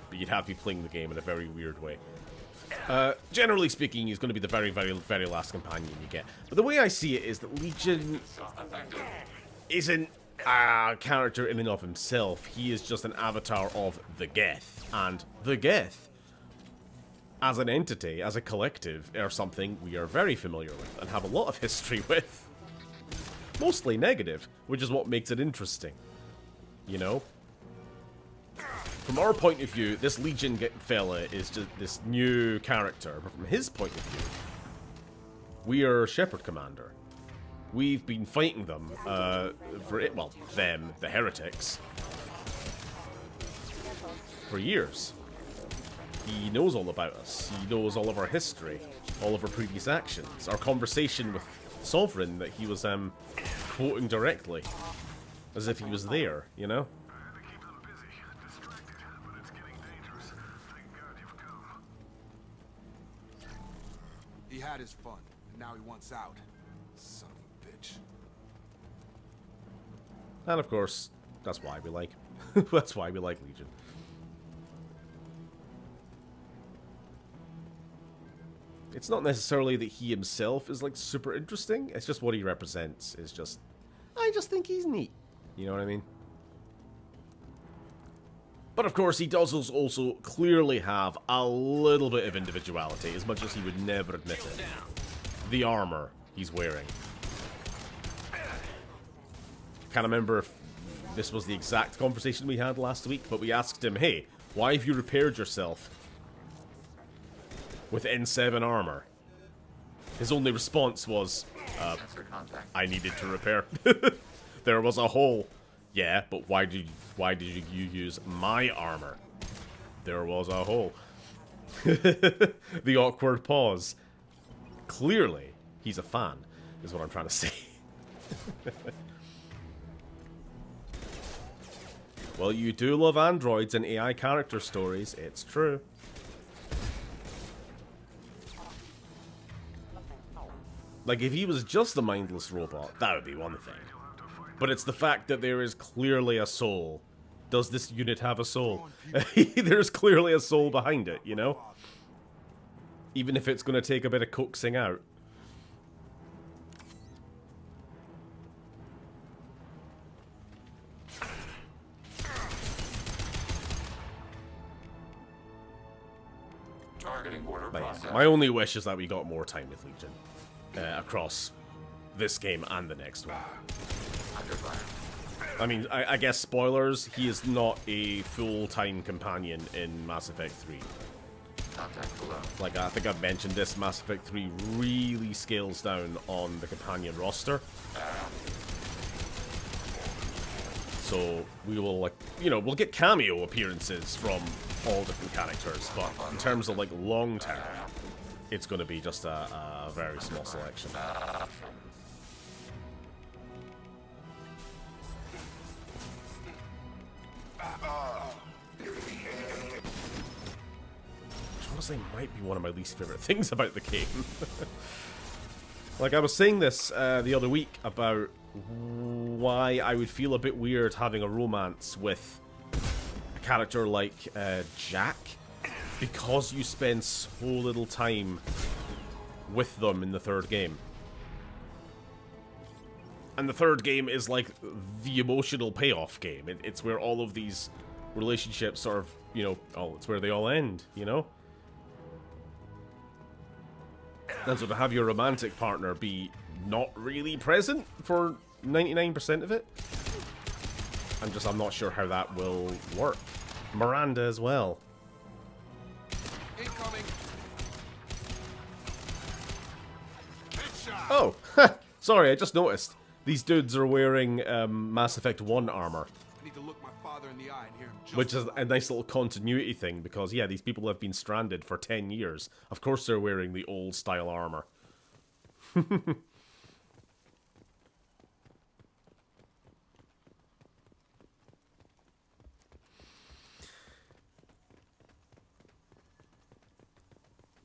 S1: But you'd have to be playing the game in a very weird way. Generally speaking, he's going to be the very, very, very last companion you get. But the way I see it is that Legion isn't a character in and of himself. He is just an avatar of the Geth. And the Geth, as an entity, as a collective, are something we are very familiar with and have a lot of history with. Mostly negative, which is what makes it interesting. You know? From our point of view, this Legion fella is just this new character, but from his point of view, we are Shepherd Commander. We've been fighting them, well, them, the heretics, for years. He knows all about us. He knows all of our history, all of our previous actions, our conversation with Sovereign that he was quoting directly, as if he was there, you know?
S12: He had his fun, and now he wants out. Son of a bitch.
S1: And of course, that's why we like, that's why we like Legion. It's not necessarily that he himself is like super interesting. It's just what he represents is just, I just think he's neat. You know what I mean? But of course, he does also clearly have a little bit of individuality, as much as he would never admit it. The armor he's wearing. Can't remember if this was the exact conversation we had last week, but we asked him, hey, why have you repaired yourself with N7 armor? His only response was, I needed to repair. There was a hole. Yeah, but why did you use my armor? There was a hole. The awkward pause. Clearly, he's a fan, is what I'm trying to say. Well, you do love androids and AI character stories, it's true. Like, if he was just a mindless robot, that would be one thing. But it's the fact that there is clearly a soul. Does this unit have a soul? There's clearly a soul behind it, you know? Even if it's going to take a bit of coaxing out.
S4: Targeting order
S1: But
S4: process.
S1: yeah, my only wish is that we got more time with Legion across this game and the next one.
S4: Under fire.
S1: I mean, I guess spoilers, he is not a full-time companion in Mass Effect 3.
S4: Contact below.
S1: Like, I think I've mentioned this, Mass Effect 3 really scales down on the companion roster. So, we will, like, you know, we'll get cameo appearances from all different characters, but in terms of, like, long-term, it's going to be just a very small selection. Which honestly might be one of my least favorite things about the game. Like, I was saying this the other week about why I would feel a bit weird having a romance with a character like Jack, because you spend so little time with them in the third game. And the third game is like the emotional payoff game. It's where all of these relationships sort of, you know, oh, it's where they all end, you know? And so to have your romantic partner be not really present for 99% of it, I'm not sure how that will work. Miranda as well.
S12: Incoming.
S1: Oh, sorry, I just noticed. These dudes are wearing Mass Effect 1 armor.
S12: I need to look my father in the eye and hear him just
S1: Which is a nice little continuity thing, because, yeah, these people have been stranded for 10 years. Of course they're wearing the old style armor.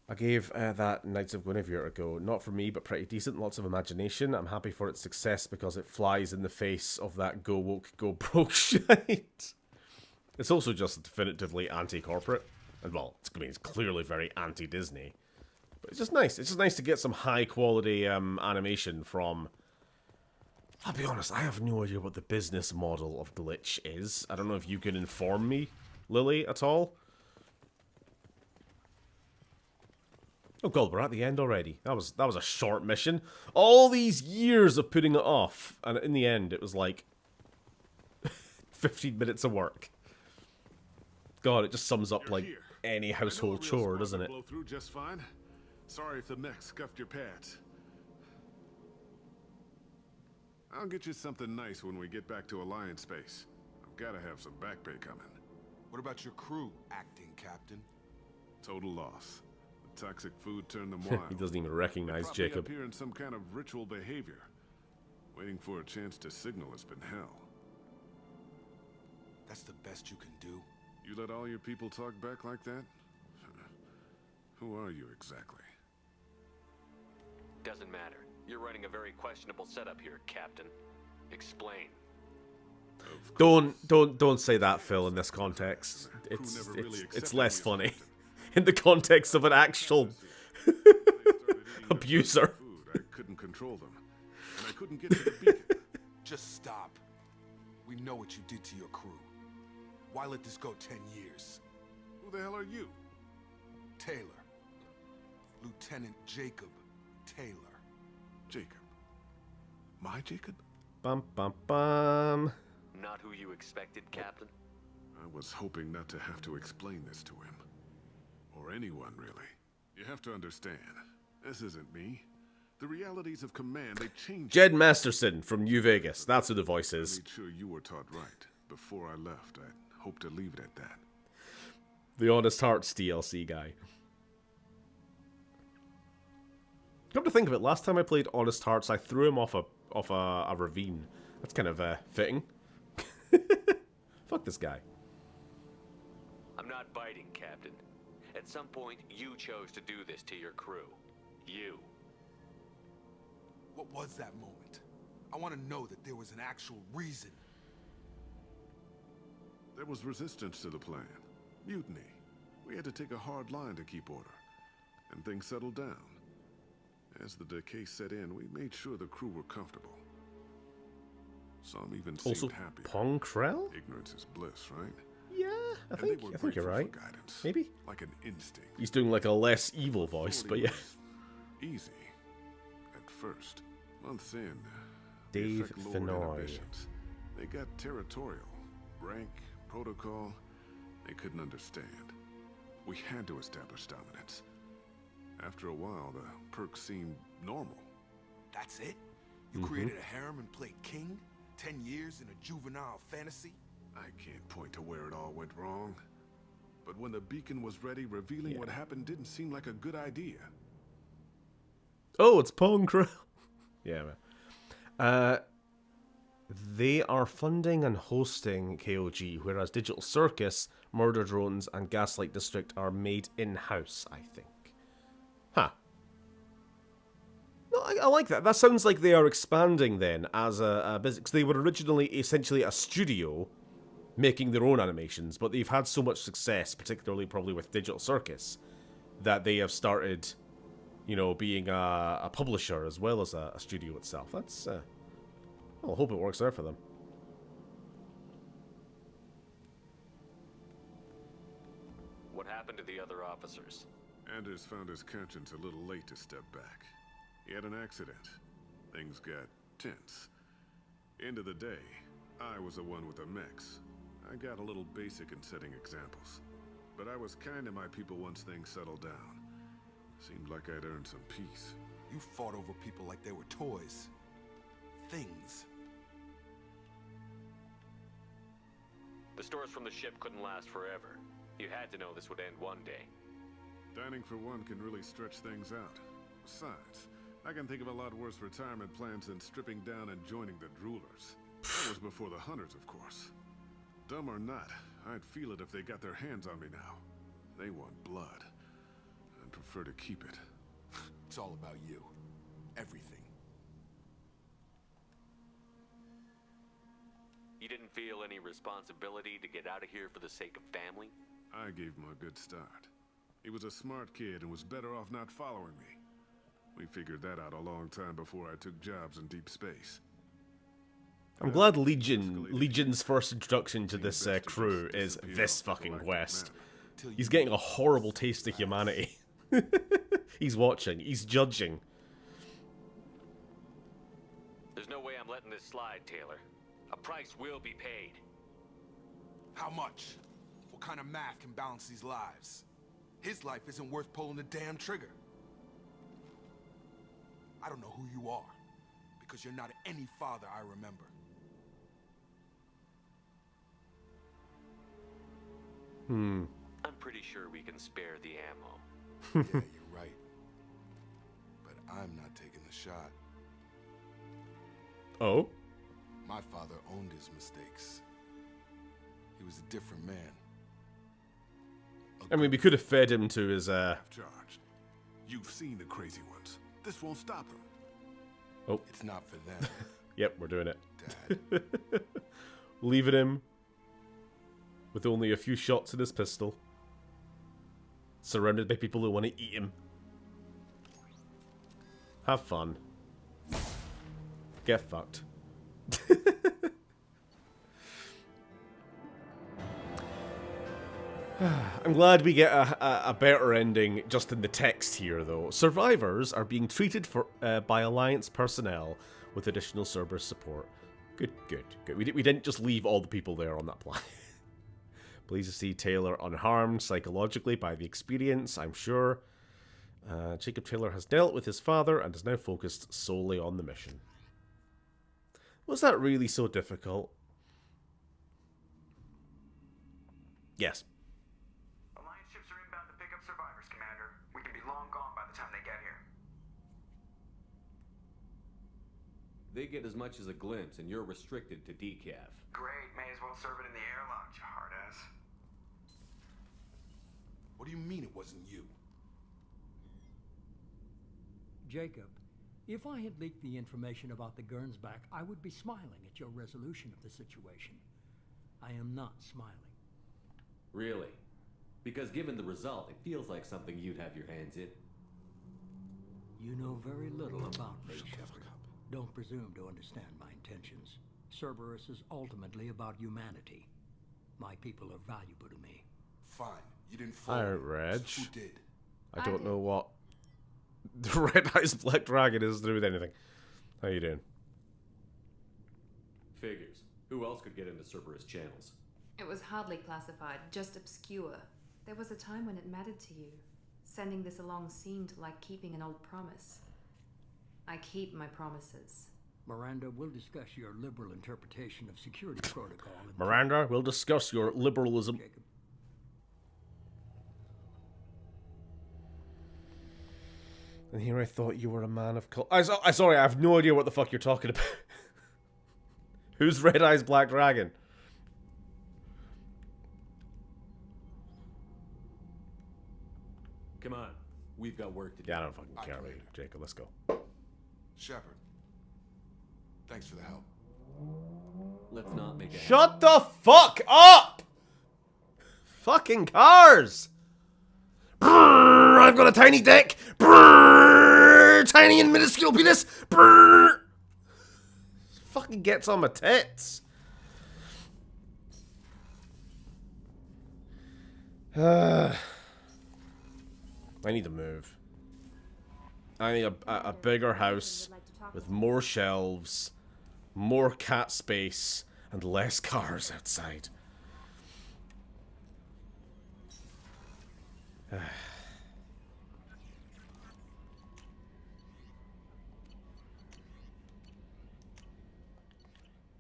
S1: I gave that Knights of Guinevere a go. Not for me, but pretty decent. Lots of imagination. I'm happy for its success because it flies in the face of that go woke, go broke shite. It's also just definitively anti-corporate. And, well, it's clearly very anti-Disney. But it's just nice. It's just nice to get some high-quality animation from... I'll be honest, I have no idea what the business model of Glitch is. I don't know if you can inform me, Lily, at all. Oh god, we're at the end already. That was a short mission. All these years of putting it off, and in the end, it was like 15 minutes of work. God, it just sums up like any household chore, doesn't it?
S11: Blow through just fine. Sorry if the mech scuffed your pads. I'll get you something nice when we get back to Alliance space. I've got to have some back pay coming.
S12: What about your crew, acting captain?
S11: Total loss. The toxic food turned them wild.
S1: He doesn't even recognize
S11: Probably
S1: Jacob.
S11: up here in some kind of ritual behavior. Waiting for a chance to signal has been hell.
S12: That's the best you can do?
S11: You let all your people talk back like that? Who are you exactly?
S18: Doesn't matter. You're running a very questionable setup here, Captain. Explain.
S1: Don't say that, Phil, in this context. It's less funny. In the context of an actual abuser.
S11: I couldn't control them. And I couldn't get to the beacon.
S12: Just stop. We know what you did to your crew. Why let this go 10 years?
S11: Who the hell are you?
S12: Taylor. Lieutenant Jacob Taylor.
S11: Jacob. My Jacob?
S1: Bum bum bum.
S18: Not who you expected, Captain?
S11: I was hoping not to have to explain this to him. Or anyone, really. You have to understand, this isn't me. The realities of command, they change.
S1: Jed Masterson from New Vegas. That's who the voice is.
S11: I made sure you were taught right. Before I left, I hope to leave it at that.
S1: The Honest Hearts DLC guy. Come to think of it, last time I played Honest Hearts, I threw him off a ravine. That's kind of fitting. Fuck this guy.
S18: I'm not biting, Captain. At some point, you chose to do this to your crew. You.
S12: What was that moment? I want to know that there was an actual reason.
S11: There was resistance to the plan. Mutiny. We had to take a hard line to keep order. And things settled down. As the decay set in, we made sure the crew were comfortable. Some even
S1: Also,
S11: seemed happy.
S1: Ponkrell?
S11: Ignorance is bliss, right?
S1: Yeah, I think you're right. Maybe.
S11: Like an instinct.
S1: He's doing like a less evil voice, but yeah.
S11: Easy. At first. Months in.
S1: Dave Fenoy.
S11: They got territorial. Rank, protocol. They couldn't understand. We had to establish dominance. After a while, the perks seemed normal.
S12: That's it? You created a harem and played king? 10 years in a juvenile fantasy?
S11: I can't point to where it all went wrong. But when the beacon was ready, revealing what happened didn't seem like a good idea.
S1: Oh, it's Pong Crow. Yeah, man. They are funding and hosting KOG, whereas Digital Circus, Murder Drones, and Gaslight District are made in-house, I think. Huh. No, I like that. That sounds like they are expanding then as a business. 'Cause they were originally essentially a studio making their own animations, but they've had so much success, particularly probably with Digital Circus, that they have started, you know, being a publisher as well as a studio itself. That's, well, I hope it works there for them.
S18: What happened to the other officers?
S11: Anders found his conscience a little late to step back. He had an accident. Things got tense. End of the day, I was the one with the mechs. I got a little basic in setting examples. But I was kind to my people once things settled down. Seemed like I'd earned some peace.
S12: You fought over people like they were toys. Things.
S18: The stores from the ship couldn't last forever. You had to know this would end one day.
S11: Dining for one can really stretch things out. Besides, I can think of a lot worse retirement plans than stripping down and joining the Droolers. That was before the Hunters, of course. Dumb or not, I'd feel it if they got their hands on me now. They want blood. I'd prefer to keep it.
S12: It's all about you. Everything.
S18: You didn't feel any responsibility to get out of here for the sake of family?
S11: I gave him a good start. He was a smart kid and was better off not following me. We figured that out a long time before I took jobs in deep space.
S1: I'm glad Legion's first introduction to this crew is this fucking quest. He's getting a horrible taste of humanity. He's watching. He's judging.
S18: There's no way I'm letting this slide, Taylor. A price will be paid.
S12: How much? What kind of math can balance these lives? His life isn't worth pulling the damn trigger. I don't know who you are, because you're not any father I remember.
S18: I'm pretty sure we can spare the ammo.
S12: Yeah, you're right. But I'm not taking the shot.
S1: Oh?
S12: My father owned his mistakes. He was a different man.
S1: I mean, we could have fed him to his,
S11: Charged. You've seen the crazy ones. This won't stop them.
S1: Oh.
S12: It's not for them.
S1: Yep, we're doing it.
S12: Dad.
S1: Leaving him with only a few shots in his pistol. Surrounded by people who want to eat him. Have fun. Get fucked. I'm glad we get a better ending just in the text here, though. Survivors are being treated by Alliance personnel with additional Cerberus support. Good, good, good. We didn't just leave all the people there on that planet. Pleased to see Taylor unharmed psychologically by the experience, I'm sure. Jacob Taylor has dealt with his father and is now focused solely on the mission. Was that really so difficult? Yes.
S15: Alliance ships are inbound to pick up survivors, Commander. We can be long gone by the time they get here.
S3: They get as much as a glimpse, and you're restricted to decaf.
S15: Great, may as well serve it in the airlock, you hard ass.
S12: What do you mean it wasn't you?
S19: Jacob, if I had leaked the information about the Gernsback, I would be smiling at your resolution of the situation. I am not smiling.
S3: Really? Because given the result, it feels like something you'd have your hands in.
S19: You know very little about me, Shepard. Don't presume to understand my intentions. Cerberus is ultimately about humanity. My people are valuable to me.
S12: Fine, you didn't fall.
S1: Alright, Reg.
S12: So who did?
S1: I don't know what the Red Eyes Black Dragon is to do with anything. How you doing?
S3: Figures. Who else could get into Cerberus channels?
S6: It was hardly classified, just obscure. There was a time when it mattered to you. Sending this along seemed like keeping an old promise. I keep my promises.
S19: Miranda, we'll discuss your liberal interpretation of security protocol.
S1: Miranda, we'll discuss your liberalism.
S19: Jacob.
S1: And here I thought you were a man of sorry, I have no idea what the fuck you're talking about. Who's Red Eyes Black Dragon?
S3: Come on. We've got work to do.
S1: Yeah, I don't fucking care about you, Jacob. Let's go.
S12: Shepard. Thanks for the help.
S3: Let's not make it.
S1: Shut the fuck up! Fucking cars! Brrr, I've got a tiny dick! Brrr, tiny and minuscule penis! Brrr. Fucking gets on my tits. I need to move. I need a bigger house with more shelves, more cat space, and less cars outside.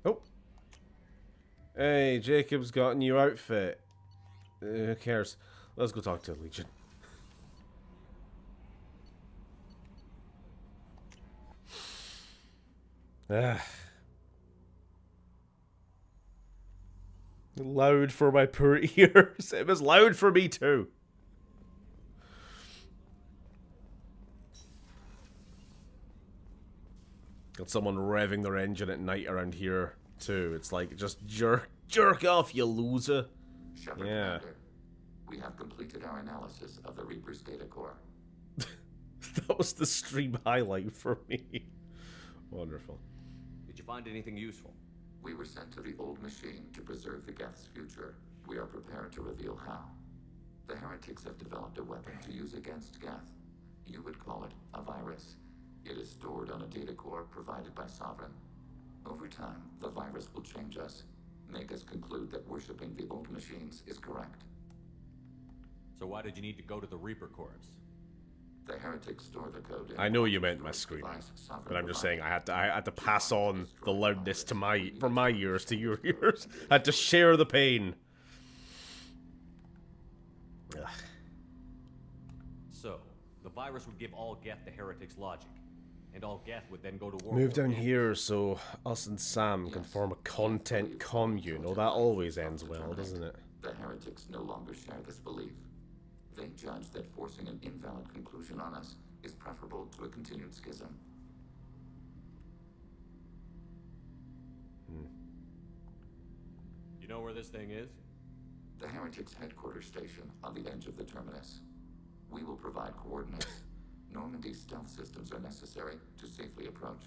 S1: Oh. Hey, Jacob's got a new outfit. Who cares? Let's go talk to Legion. Loud for my poor ears. It was loud for me too. Got someone revving their engine at night around here too. It's like, just jerk off, you loser.
S4: Shepard,
S1: yeah.
S4: Commander, we have completed our analysis of the Reaper's data core.
S1: That was the stream highlight for me. Wonderful.
S3: Did you find anything useful?
S4: We were sent to the old machine to preserve the Geth's future. We are prepared to reveal how. The heretics have developed a weapon to use against Geth. You would call it a virus. It is stored on a data core provided by Sovereign. Over time, the virus will change us, make us conclude that worshipping the old machines is correct.
S3: So why did you need to go to the Reaper Corps?
S4: The heretics store the code in.
S1: I know you meant my screaming, but I'm just saying I had to pass on the loudness to from my ears to your ears. I had to share the pain. Ugh.
S3: So, the virus would give all Geth the heretics' logic, and all Geth would then go to war.
S1: Move down here so us and Sam can form a content commune. Oh, that always ends well, doesn't it?
S4: The heretics no longer share this belief. They judge that forcing an invalid conclusion on us is preferable to a continued schism.
S3: You know where this thing is?
S4: The heretics' headquarters station on the edge of the terminus. We will provide coordinates. Normandy's stealth systems are necessary to safely approach.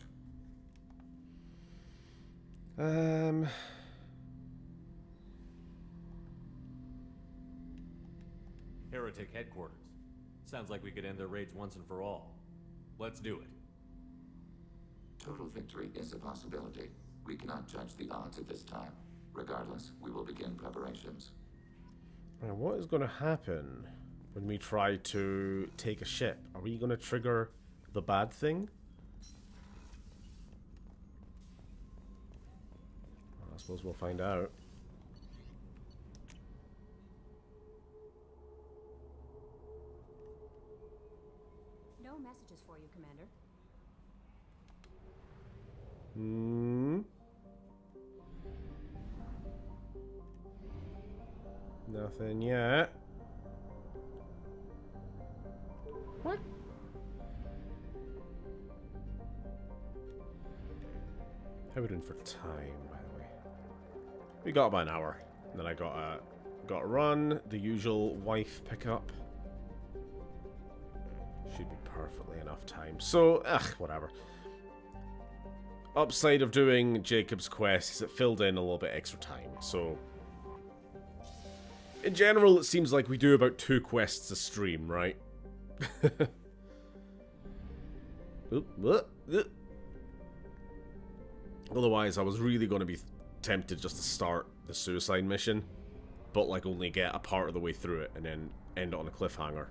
S3: Heretic headquarters. Sounds like we could end their raids once and for all. Let's do it.
S4: Total victory is a possibility. We cannot judge the odds at this time. Regardless, we will begin preparations.
S1: Right, what is going to happen when we try to take a ship? Are we going to trigger the bad thing? Well, I suppose we'll find out.
S14: No messages for you, Commander.
S1: Nothing yet. What? How are we doing for time, by the way? We got about an hour. And then I got to run, the usual wife pickup. Should be perfectly enough time. So, whatever. Upside of doing Jacob's quest is it filled in a little bit extra time. So, In general, it seems like we do about 2 quests a stream, right? Otherwise, I was really going to be tempted just to start the suicide mission, but like only get a part of the way through it and then end it on a cliffhanger.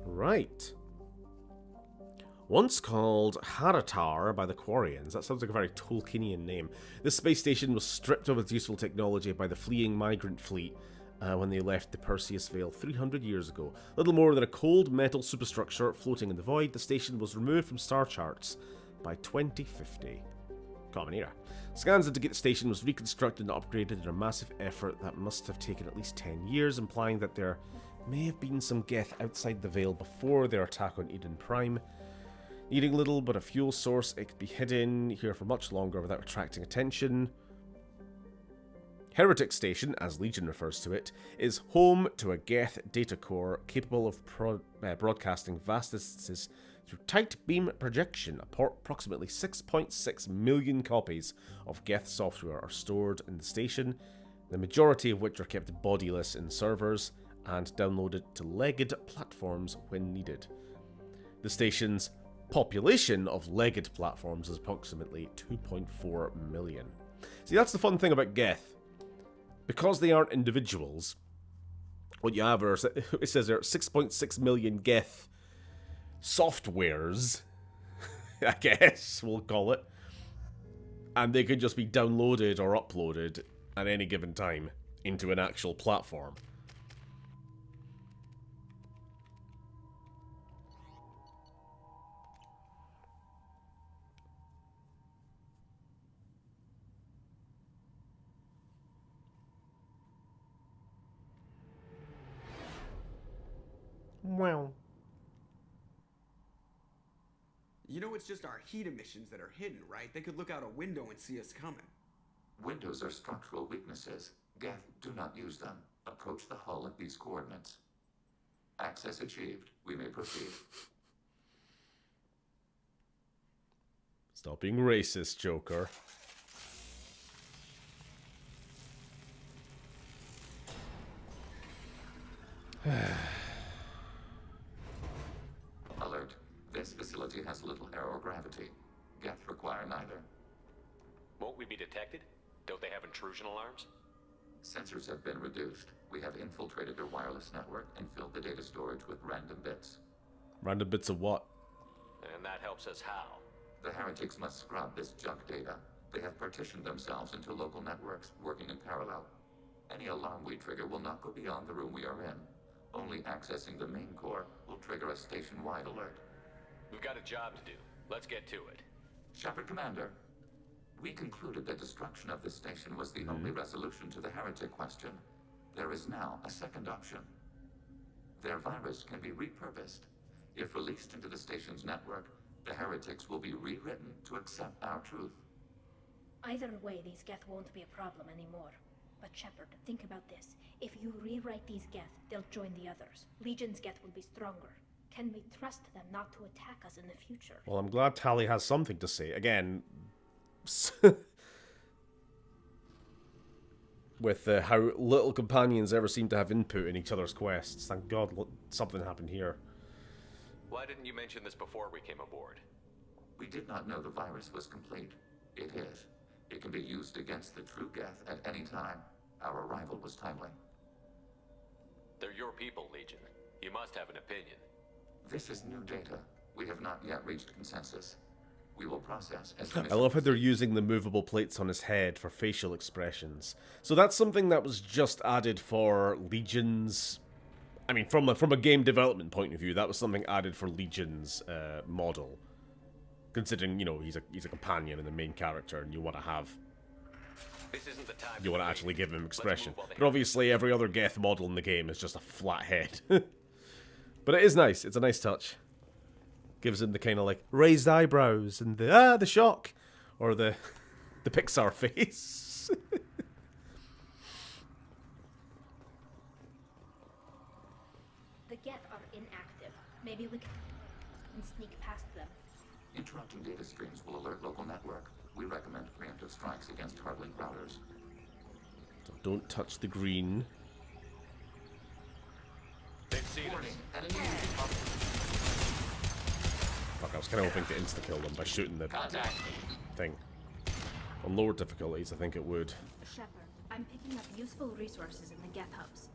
S1: Right. Once called Haratar by the Quarians, that sounds like a very Tolkienian name, this space station was stripped of its useful technology by the fleeing migrant fleet when they left the Perseus Veil 300 years ago. Little more than a cold metal superstructure floating in the void, the station was removed from star charts by 2050. Common era. Scans indicate the station was reconstructed and upgraded in a massive effort that must have taken at least 10 years, implying that there may have been some Geth outside the Veil before their attack on Eden Prime. Needing little but a fuel source, it could be hidden here for much longer without attracting attention. Heretic Station, as Legion refers to it, is home to a Geth data core capable of broadcasting vast distances through tight beam projection. Approximately 6.6 million copies of Geth software are stored in the station, the majority of which are kept bodiless in servers and downloaded to legged platforms when needed. The station's population of legged platforms is approximately 2.4 million. See, that's the fun thing about Geth. Because they aren't individuals, what you have are, it says there are 6.6 million Geth softwares, I guess we'll call it, and they could just be downloaded or uploaded at any given time into an actual platform. Wow.
S20: You know it's just our heat emissions that are hidden, right? They could look out a window and see us coming.
S4: Windows are structural weaknesses. Geth do not use them. Approach the hull at these coordinates. Access achieved. We may proceed.
S1: Stop being racist, Joker.
S4: Alert. This facility has little air or gravity. Geth require neither.
S18: Won't we be detected? Don't they have intrusion alarms?
S4: Sensors have been reduced. We have infiltrated their wireless network and filled the data storage with random bits.
S1: Random bits of what?
S18: And that helps us how?
S4: The heretics must scrub this junk data. They have partitioned themselves into local networks, working in parallel. Any alarm we trigger will not go beyond the room we are in. Only accessing the main core will trigger a station-wide alert.
S18: We've got a job to do. Let's get to it.
S4: Shepard Commander, we concluded that destruction of this station was the only resolution to the heretic question. There is now a second option. Their virus can be repurposed. If released into the station's network, the heretics will be rewritten to accept our truth.
S16: Either way, these Geth won't be a problem anymore. But Shepard, think about this. If you rewrite these Geth, they'll join the others. Legion's Geth will be stronger. Can we trust them not to attack us in the future?
S1: Well, I'm glad Tali has something to say. Again, with how little companions ever seem to have input in each other's quests. Thank God something happened here.
S18: Why didn't you mention this before we came aboard?
S4: We did not know the virus was complete. It is. It can be used against the true Geth at any time. Our arrival was timely.
S18: They're your people, Legion. You must have an opinion.
S4: This is new data. We have not yet reached consensus. We will process as
S1: I love how they're using the movable plates on his head for facial expressions. So that's something that was just added for Legion's... I mean, from a game development point of view, that was something added for Legion's model. Considering, you know, he's a companion and the main character, and you want to have...
S18: This isn't the time
S1: You want to actually give him expression.
S18: while they
S1: But obviously, every other Geth model in the game is just a flat head. But it is nice. It's a nice touch. Gives him the kind of like raised eyebrows and the shock, or the Pixar face.
S16: The Geth are inactive. Maybe we can sneak past them.
S4: Interrupting data streams will alert local network. we recommend preemptive strikes against hard-link routers.
S1: So don't touch the green.
S18: They've seen
S1: Fuck, I was kind of hoping to insta-kill them by shooting the thing. On lower difficulties, I think it would.
S21: Shepard, I'm picking up useful resources in the Geth hubs.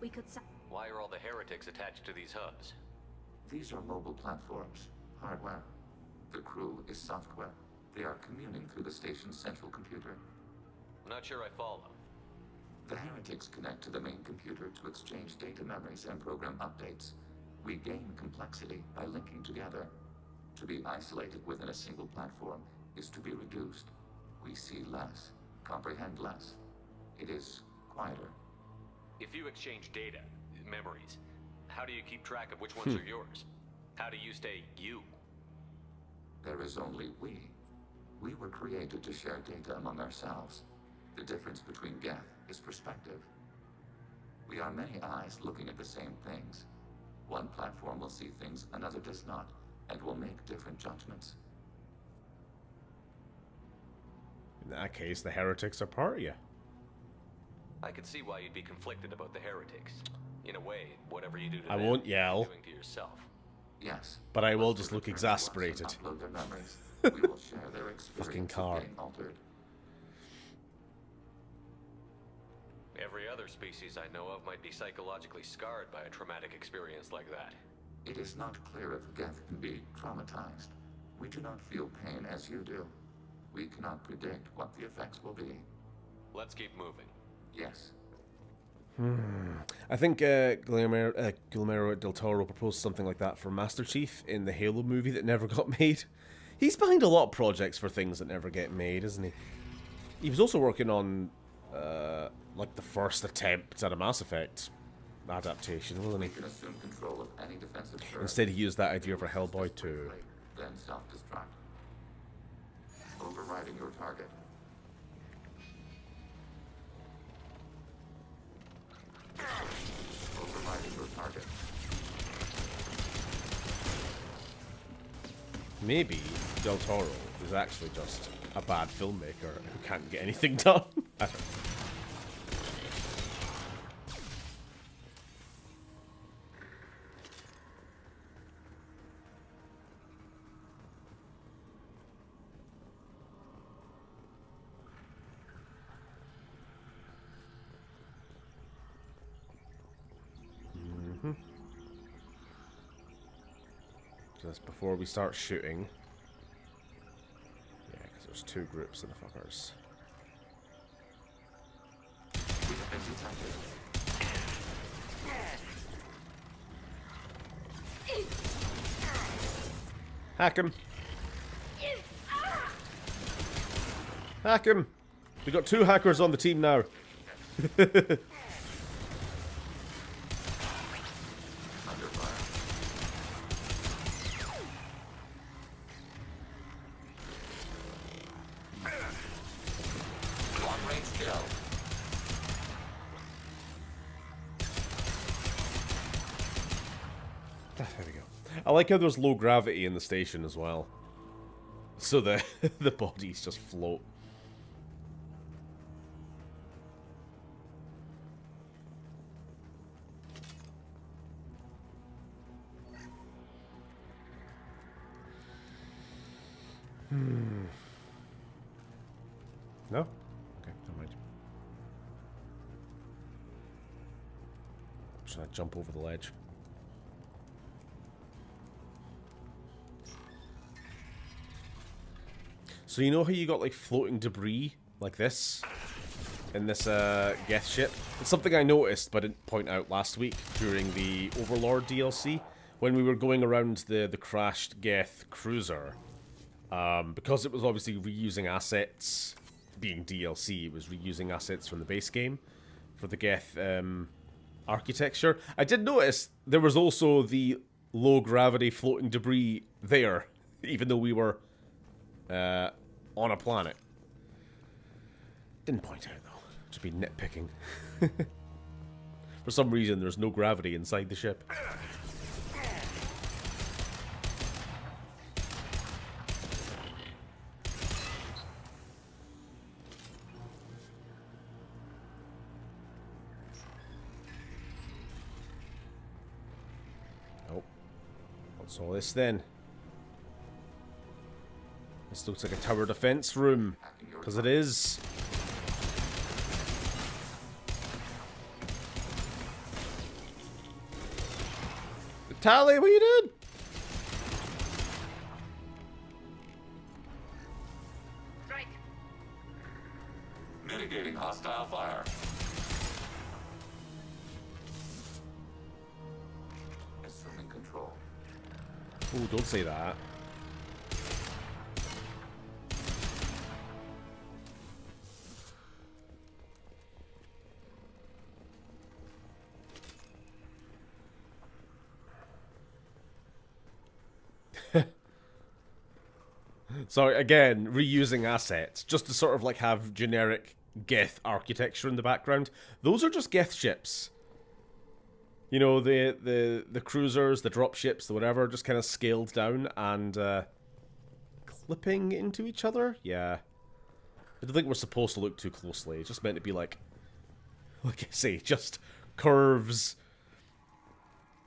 S21: We could
S18: Why are all the heretics attached to these hubs?
S4: These are mobile platforms, hardware. The crew is software. They are communing through the station's central computer.
S18: I'm not sure I follow.
S4: The heretics connect to the main computer to exchange data memories and program updates. We gain complexity by linking together. To be isolated within a single platform is to be reduced. We see less, comprehend less. It is quieter.
S18: If you exchange data, memories, how do you keep track of which ones are yours? How do you stay you?
S4: There is only we. We were created to share data among ourselves. The difference between Geth is perspective. We are many eyes looking at the same things. One platform will see things another does not, and will make different judgments.
S1: In that case, the heretics are part of you.
S18: I could see why you'd be conflicted about the heretics. In a way, whatever you do to
S1: I
S18: them,
S1: won't yell.
S18: you're doing to yourself.
S4: Yes.
S1: But I will just look exasperated.
S4: Upload their memories. We will share their experience
S1: Fucking car.
S4: of being altered.
S18: Every other species I know of might be psychologically scarred by a traumatic experience like that.
S4: It is not clear if Geth can be traumatized. We do not feel pain as you do. We cannot predict what the effects will be.
S18: Let's keep moving.
S4: Yes.
S1: I think Guillermo del Toro proposed something like that for Master Chief in the Halo movie that never got made. He's behind a lot of projects for things that never get made, isn't he? He was also working on, like, the first attempt at a Mass Effect adaptation, wasn't he?
S4: We can assume control of any defensive turret.
S1: Instead, he used that idea for Hellboy 2.
S4: Then self-destruct. Overriding your target. Overriding your target.
S1: Maybe Del Toro is actually just a bad filmmaker who can't get anything done. I don't know. Just before we start shooting. Yeah, because there's two groups of the fuckers. Hack him! Hack him! We got two hackers on the team now. There we go. I like how there's low gravity in the station as well. So the the bodies just float. No? Okay, never mind. Should I jump over the ledge? So you know how you got like floating debris like this in this Geth ship? It's something I noticed but didn't point out last week during the Overlord DLC when we were going around the crashed Geth cruiser. Because it was obviously reusing assets, being DLC, it was reusing assets from the base game for the Geth architecture. I did notice there was also the low gravity floating debris there, even though we were on a planet. Didn't point out though, just be nitpicking. For some reason there's no gravity inside the ship. So this then. This looks like a tower defense room. Because it is. Tally, what you did?
S4: Strike. Mitigating hostile fire. Assuming control.
S1: Oh, don't say that. Sorry, again, reusing assets, just to sort of like have generic Geth architecture in the background. Those are just Geth ships. You know, the cruisers, the dropships, the whatever, just kind of scaled down and clipping into each other. Yeah. I don't think we're supposed to look too closely. It's just meant to be like I say, just curves,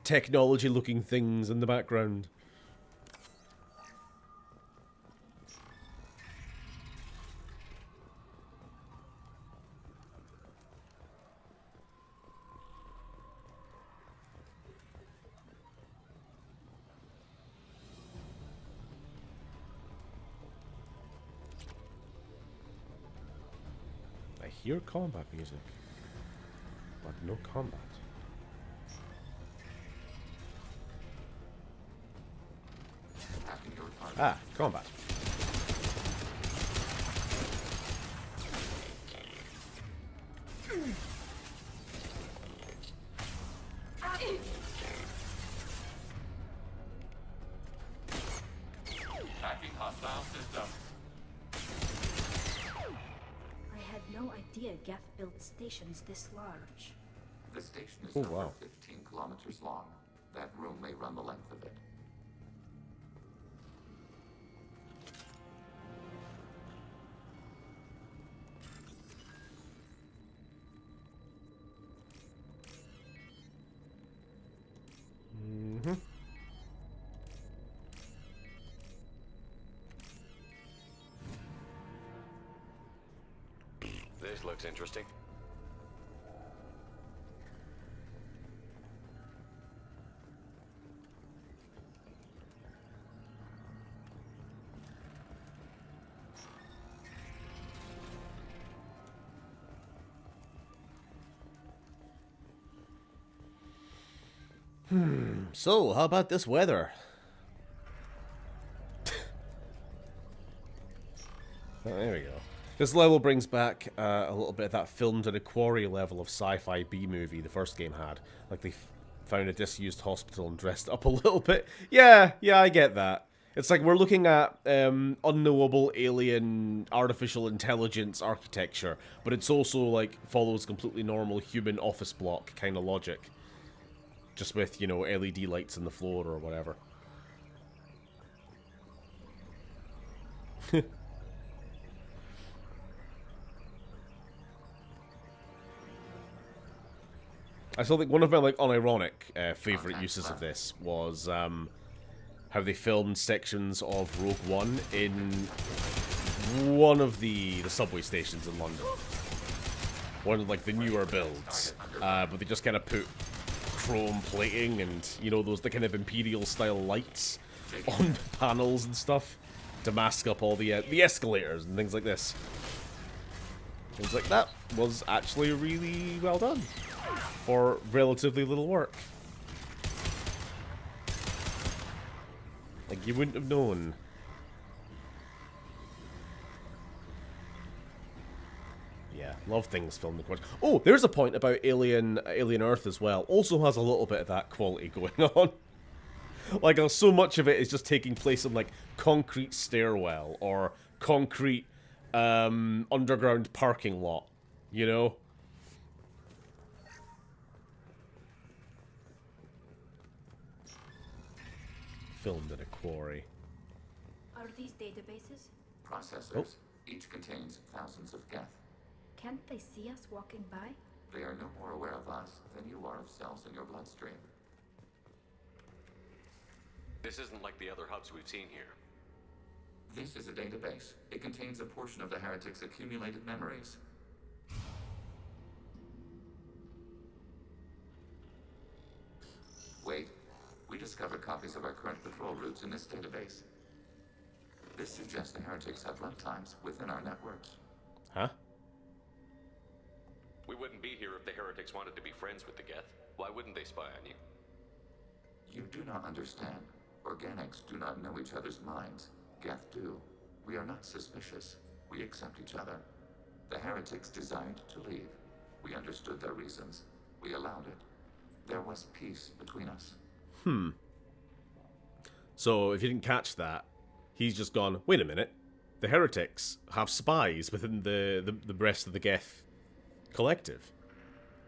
S1: technology-looking things in the background. I hear combat music, but no combat. Ah, combat.
S4: Hacking hostile system.
S21: I had no idea Geth built stations this large.
S4: The station is
S1: Oh,
S4: over
S1: wow.
S4: 15 kilometers long. That room may run the length of it.
S1: Mm-hmm.
S18: This looks interesting.
S1: So, how about this weather? Oh, there we go. This level brings back a little bit of that filmed in a quarry level of sci-fi B-movie the first game had. Like they found a disused hospital and dressed up a little bit. Yeah, I get that. It's like we're looking at unknowable alien artificial intelligence architecture, but it's also like follows completely normal human office block kind of logic. Just with, you know, LED lights in the floor or whatever. I still think one of my like unironic favorite uses of this was how they filmed sections of Rogue One in one of the subway stations in London. One of like the newer builds, but they just kind of put chrome plating and, you know, the kind of Imperial style lights on panels and stuff to mask up all the escalators and things like this. Things like that was actually really well done for relatively little work. Like, you wouldn't have known. Yeah, love things filmed in quartz. Oh, there's a point about Alien Earth as well. Also has a little bit of that quality going on. Like, so much of it is just taking place in, like, concrete stairwell or concrete underground parking lot, you know? Filmed in a quarry.
S21: Are these databases?
S4: Processors. Each contains thousands of Geth.
S21: Can't they see us walking by?
S4: They are no more aware of us than you are of cells in your bloodstream.
S18: This isn't like the other hubs we've seen here.
S4: This is a database. It contains a portion of the heretics' accumulated memories. Wait. We discovered copies of our current patrol routes in this database. This suggests the heretics have runtimes within our networks.
S1: Huh?
S18: We wouldn't be here if the heretics wanted to be friends with the Geth. Why wouldn't they spy on you?
S4: You do not understand. Organics do not know each other's minds. Geth do. We are not suspicious. We accept each other. The heretics desired to leave. We understood their reasons. We allowed it. There was peace between us.
S1: So, if you didn't catch that, he's just gone, wait a minute, the heretics have spies within the rest of the Geth collective.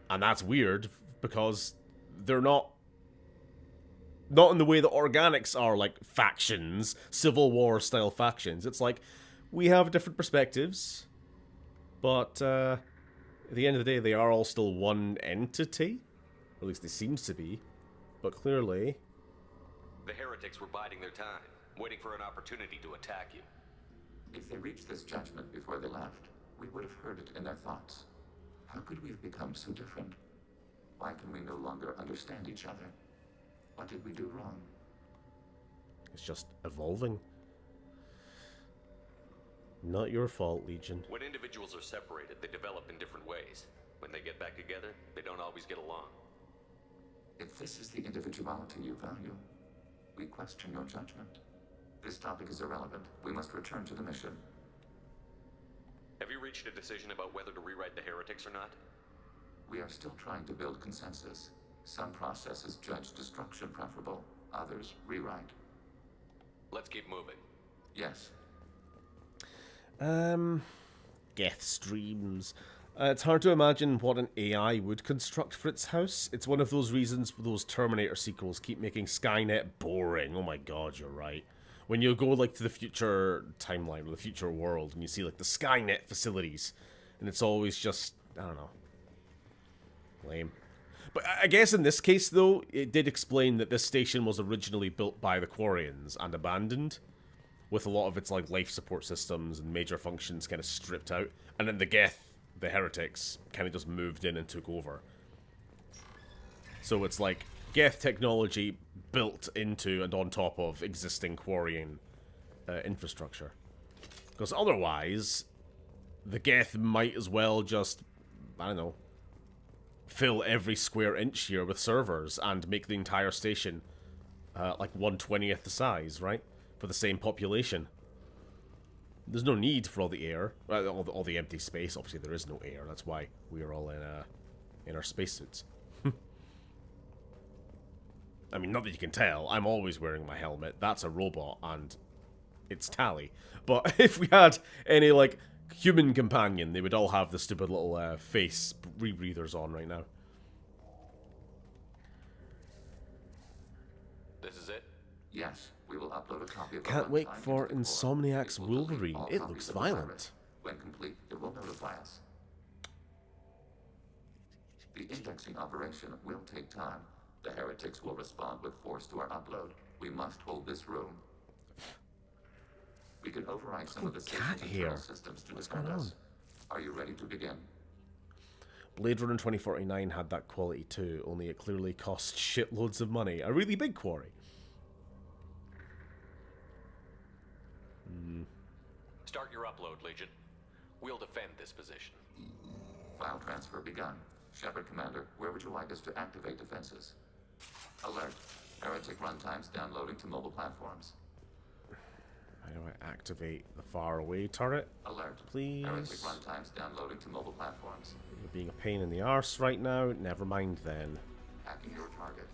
S1: And that's weird, because they're not in the way that organics are, like, factions, Civil War style factions. It's like, we have different perspectives, but at the end of the day, they are all still one entity. Or at least they seem to be. But clearly...
S18: The heretics were biding their time, waiting for an opportunity to attack you.
S4: If they reached this judgment before they left, we would have heard it in their thoughts. How could we have become so different? Why can we no longer understand each other? What did we do wrong?
S1: It's just evolving. Not your fault, Legion.
S18: When individuals are separated, they develop in different ways. When they get back together, they don't always get along.
S4: If this is the individuality you value, we question your judgment. This topic is irrelevant. We must return to the mission.
S18: Have you reached a decision about whether to rewrite the heretics or not?
S4: We are still trying to build consensus. Some processes judge destruction preferable, others rewrite.
S18: Let's keep moving.
S4: Yes.
S1: Geth streams. It's hard to imagine what an AI would construct for its house. It's one of those reasons those Terminator sequels keep making Skynet boring. Oh my god, you're right. When you go like to the future timeline or the future world and you see like the Skynet facilities, and it's always just, I don't know, lame. But I guess in this case though, it did explain that this station was originally built by the Quarians and abandoned, with a lot of its like life support systems and major functions kind of stripped out, and then the Geth, the heretics, kind of just moved in and took over. So it's like Geth technology built into and on top of existing Quarian infrastructure. Because otherwise, the Geth might as well just, I don't know, fill every square inch here with servers and make the entire station like 1/20th the size, right? For the same population. There's no need for all the air, all the empty space. Obviously, there is no air. That's why we are all in our spacesuits. I mean, not that you can tell. I'm always wearing my helmet. That's a robot, and it's Tally. But if we had any like human companion, they would all have the stupid little face rebreathers on right now.
S18: This is it?
S4: Yes. We will upload a copy of
S1: Can't wait for Insomniac's Wolverine. It looks violent.
S4: When complete, it will notify us. The indexing operation will take time. The heretics will respond with force to our upload. We must hold this room. We can override some of the station's internal systems to defend us. Are you ready to begin?
S1: Blade Runner 2049 had that quality too, only it clearly cost shitloads of money. A really big quarry.
S18: Start your upload, Legion. We'll defend this position.
S4: File transfer begun. Shepard Commander, where would you like us to activate defenses? Alert. Heretic runtimes downloading to mobile platforms.
S1: How do I activate the far away turret?
S4: Alert.
S1: Please.
S4: Heretic runtimes downloading to mobile platforms.
S1: You're being a pain in the arse right now. Never mind then.
S4: Hacking your target.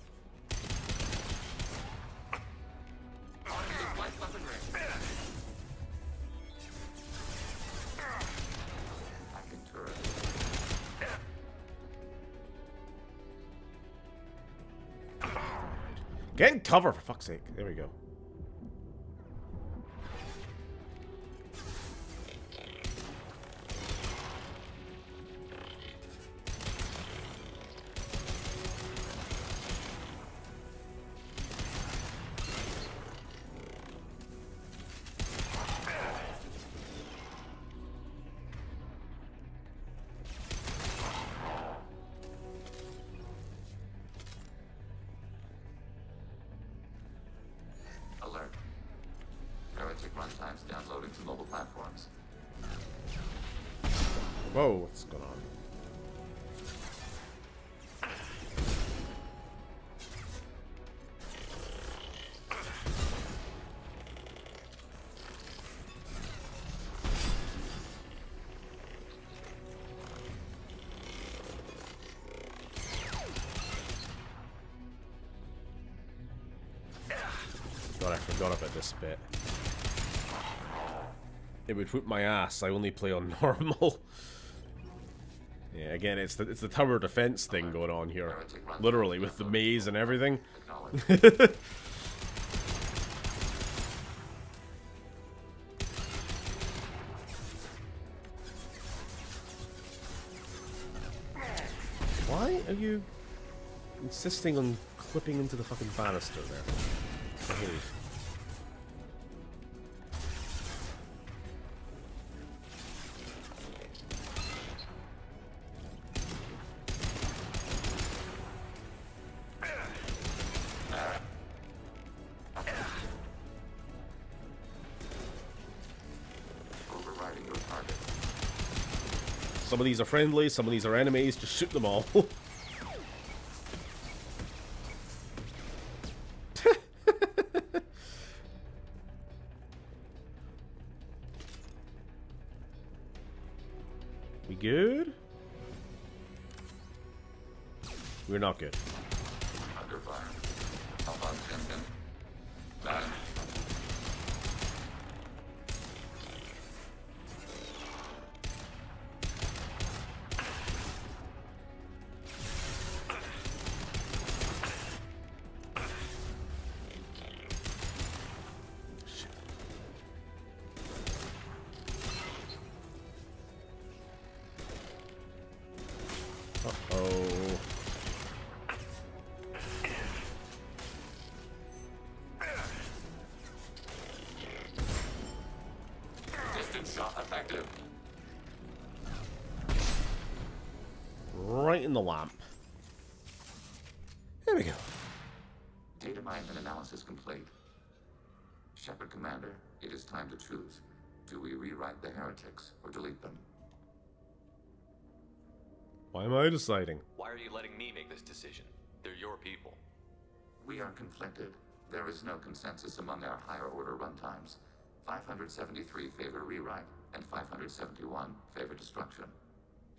S1: Get in cover, for fuck's sake. There we go. Whoa, what's going on? God, I forgot about this bit. It would whip my ass. I only play on normal. Yeah, again, it's the tower defense thing going on here. Literally, with the maze and everything. Why are you insisting on clipping into the fucking banister there? Hey. Some of these are friendly, some of these are enemies, just shoot them all. We good? We're not good.
S4: Under fire. Alpha 10. 9.
S1: Uh-oh.
S4: Distance shot effective.
S1: Right in the lamp. There we go.
S4: Data mine and analysis complete. Shepard Commander, it is time to choose. Do we rewrite the heretics or delete them?
S1: Why am I deciding?
S18: Why are you letting me make this decision? They're your people.
S4: We are conflicted. There is no consensus among our higher order runtimes. 573 favor rewrite, and 571 favor destruction.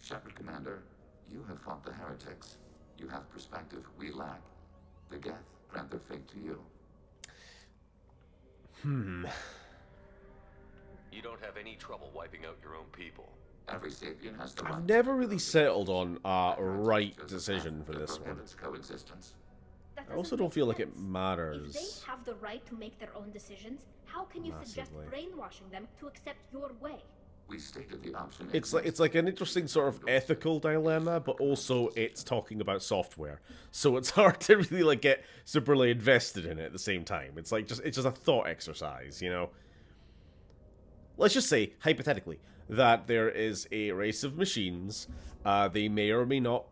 S4: Shepard Commander, you have fought the heretics. You have perspective we lack. The Geth grant their fate to you.
S18: You don't have any trouble wiping out your own people.
S4: Every sapien has the
S1: I've never really settled on a right decision for this one.
S4: Coexistence.
S1: I also don't feel like it matters.
S21: If they have the right to make their own decisions, how can you suggest
S1: Massively.
S21: brainwashing them to accept your way?
S4: We stated the option.
S1: It's like an interesting sort of ethical dilemma, but also it's talking about software, so it's hard to really like get superly invested in it at the same time. It's like it's just a thought exercise, you know. Let's just say hypothetically that there is a race of machines. They may or may not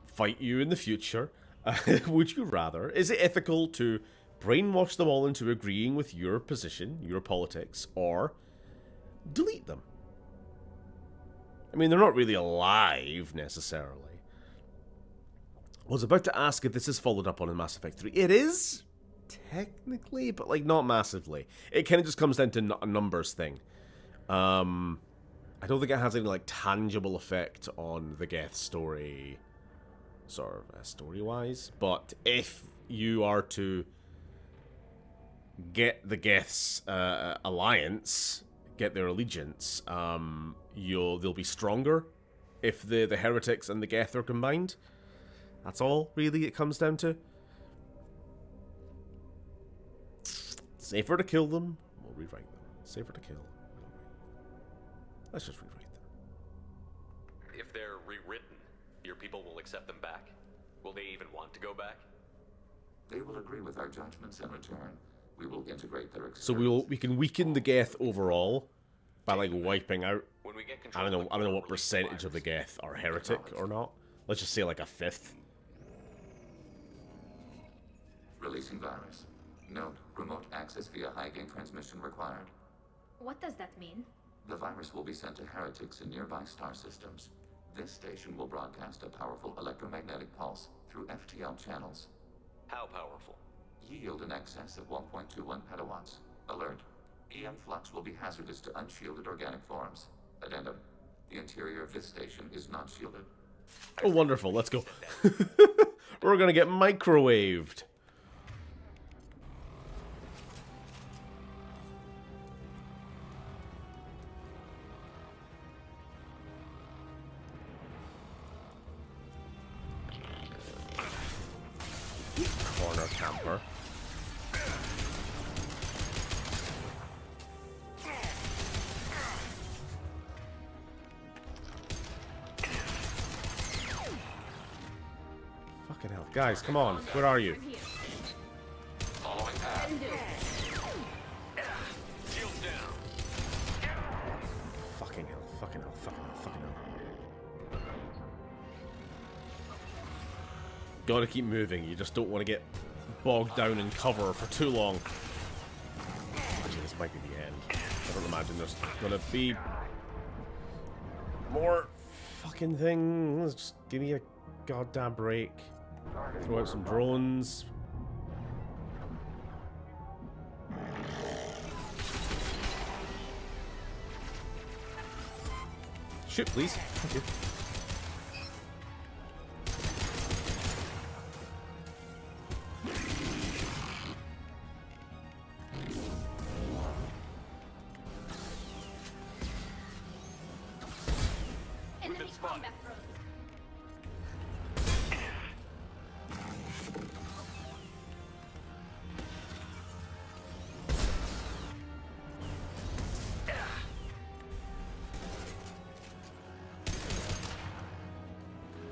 S1: fight you in the future. Would you rather? Is it ethical to brainwash them all into agreeing with your position, your politics, or delete them? I mean, they're not really alive, necessarily. I was about to ask if this is followed up on in Mass Effect 3. It is, technically, but, like, not massively. It kind of just comes down to a numbers thing. I don't think it has any, like, tangible effect on the Geth story, sort of, story-wise. But if you are to get the Geth's alliance, get their allegiance, they'll be stronger if the heretics and the Geth are combined. That's all, really, it comes down to. Safer to kill them, we'll rewrite them. Safer to kill. Let's just rewrite them.
S18: If they're rewritten, your people will accept them back? Will they even want to go back?
S4: They will agree with our judgments in return. We will integrate their experience.
S1: So we can weaken the Geth overall by like wiping out.
S18: When we get
S1: I don't know what percentage of the Geth are heretic or not. Let's just say like a fifth.
S4: Releasing virus. Note, remote access via high gain transmission required.
S21: What does that mean?
S4: The virus will be sent to heretics in nearby star systems. This station will broadcast a powerful electromagnetic pulse through FTL channels.
S18: How powerful?
S4: Yield in excess of 1.21 petawatts. Alert. EM flux will be hazardous to unshielded organic forms. Addendum. The interior of this station is not shielded.
S1: Oh, wonderful. Let's go. We're gonna get microwaved. Corner camper. Fucking hell. Guys, come on. Where are you?
S4: Following path.
S18: Shields down.
S1: Fucking hell. Fucking hell. Fucking hell. Fucking hell. Gotta keep moving. You just don't want to get bogged down in cover for too long. Actually, this might be the end. I don't imagine there's gonna be more fucking things. Just give me a goddamn break. Throw out some drones. Shoot, please. Thank you.
S2: Enemy combat drones.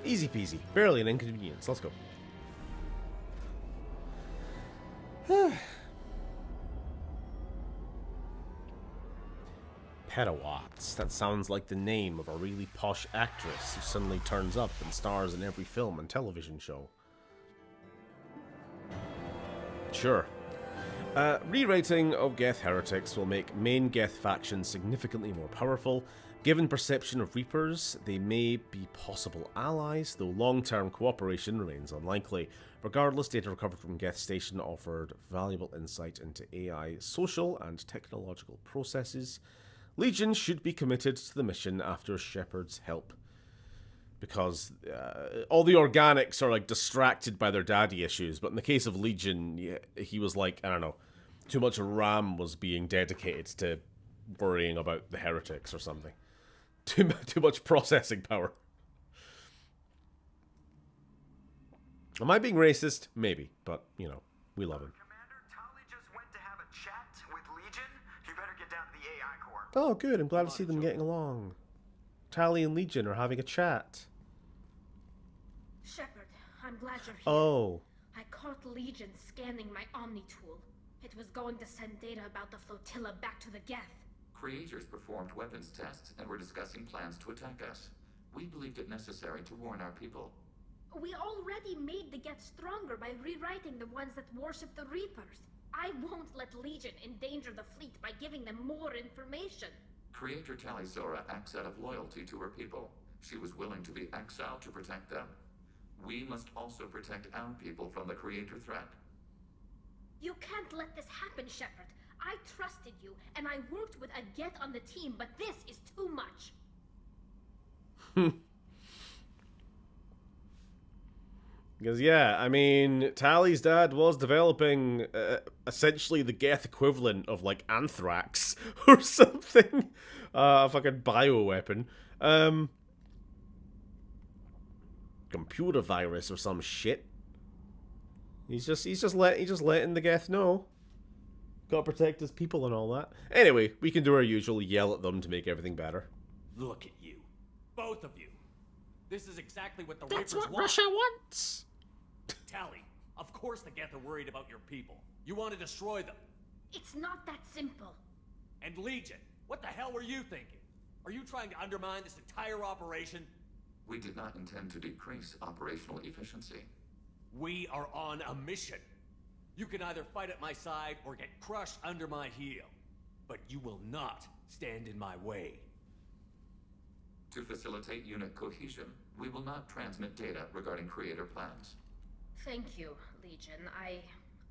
S1: Easy peasy. Barely an inconvenience. Let's go. Petawatts. That sounds like the name of a really posh actress who suddenly turns up and stars in every film and television show. Sure. Rewriting of Geth heretics will make main Geth factions significantly more powerful. Given perception of Reapers, they may be possible allies, though long-term cooperation remains unlikely. Regardless, data recovered from Geth Station offered valuable insight into AI, social and technological processes. Legion should be committed to the mission after Shepard's help, because all the organics are like distracted by their daddy issues, but in the case of Legion, he was like, I don't know, too much RAM was being dedicated to worrying about the heretics or something. Too much processing power. Am I being racist? Maybe, but, you know, we love him.
S5: Commander, Tali just went to have a chat with Legion. You better get down to the AI core.
S1: Oh, good. I'm glad to see them getting along. Tali and Legion are having a chat.
S21: Shepard, I'm glad you're here.
S1: Oh.
S21: I caught Legion scanning my Omni tool. It was going to send data about the flotilla back to the Geth.
S4: Creators performed weapons tests and were discussing plans to attack us. We believed it necessary to warn our people.
S21: We already made the Geth stronger by rewriting the ones that worship the Reapers. I won't let Legion endanger the fleet by giving them more information.
S4: Creator Tali Zora acts out of loyalty to her people. She was willing to be exiled to protect them. We must also protect our people from the Creator threat.
S21: You can't let this happen, Shepard. I trusted you, and I worked with a Geth on the team, but this is too much.
S1: Because, yeah, I mean, Tali's dad was developing essentially the Geth equivalent of, like, anthrax or something. A fucking bioweapon. Computer virus or some shit. He's just letting the Geth know. Gotta protect his people and all that. Anyway, we can do our usual yell at them to make everything better.
S22: Look at you. Both of you. This is exactly what the
S1: That's
S22: Reapers
S1: what
S22: want.
S1: Russia wants!
S22: Tali, of course the Geth are worried about your people. You want to destroy them.
S21: It's not that simple.
S22: And Legion, what the hell were you thinking? Are you trying to undermine this entire operation?
S4: We did not intend to decrease operational efficiency.
S22: We are on a mission. You can either fight at my side or get crushed under my heel. But you will not stand in my way.
S4: To facilitate unit cohesion, we will not transmit data regarding creator plans.
S21: Thank you, Legion. I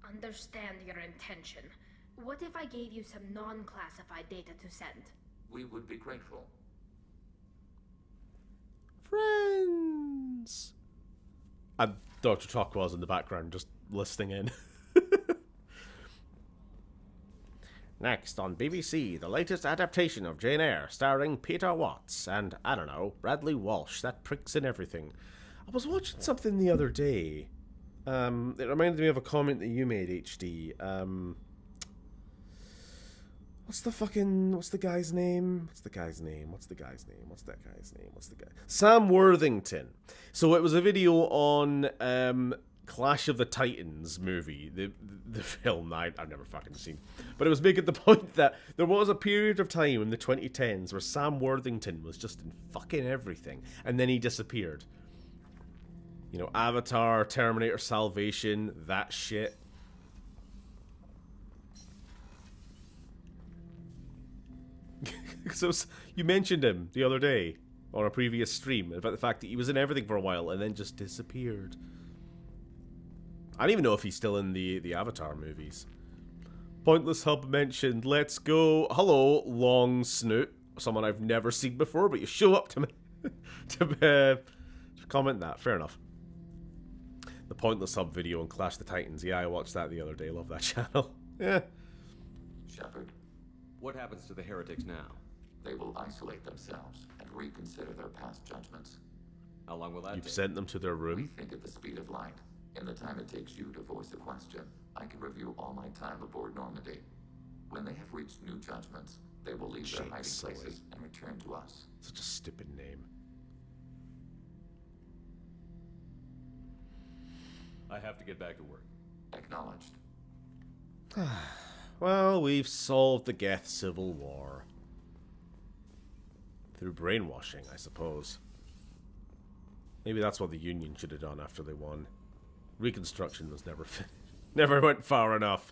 S21: understand your intention. What if I gave you some non-classified data to send?
S4: We would be grateful.
S1: Friends. And Dr. Tuck in the background, just listening in. Next on BBC, the latest adaptation of Jane Eyre, starring Peter Watts and, I don't know, Bradley Walsh. That prick's in everything. I was watching something the other day. It reminded me of a comment that you made, HD. What's the guy's name? Sam Worthington. So it was a video on Clash of the Titans movie, the film I've never fucking seen. But it was making the point that there was a period of time in the 2010s where Sam Worthington was just in fucking everything, and then he disappeared. You know, Avatar, Terminator Salvation, that shit. So you mentioned him the other day on a previous stream about the fact that he was in everything for a while and then just disappeared. I don't even know if he's still in the Avatar movies. Pointless Hub mentioned, let's go. Hello, long snoot. Someone I've never seen before, but you show up to me to comment that. Fair enough. The Pointless Hub video on Clash the Titans. Yeah, I watched that the other day. Love that channel. Yeah.
S4: Shepard.
S3: What happens to the heretics now?
S4: They will isolate themselves and reconsider their past judgments.
S3: How long will that
S1: You've
S3: take?
S1: sent them to their room?
S4: We think at the speed of light. In the time it takes you to voice a question, I can review all my time aboard Normandy. When they have reached new judgments, they will leave their hiding places and return to us.
S1: Such a stupid name.
S3: I have to get back to work.
S4: Acknowledged.
S1: Well, we've solved the Geth Civil War. Through brainwashing, I suppose. Maybe that's what the Union should have done after they won. Reconstruction was never went far enough.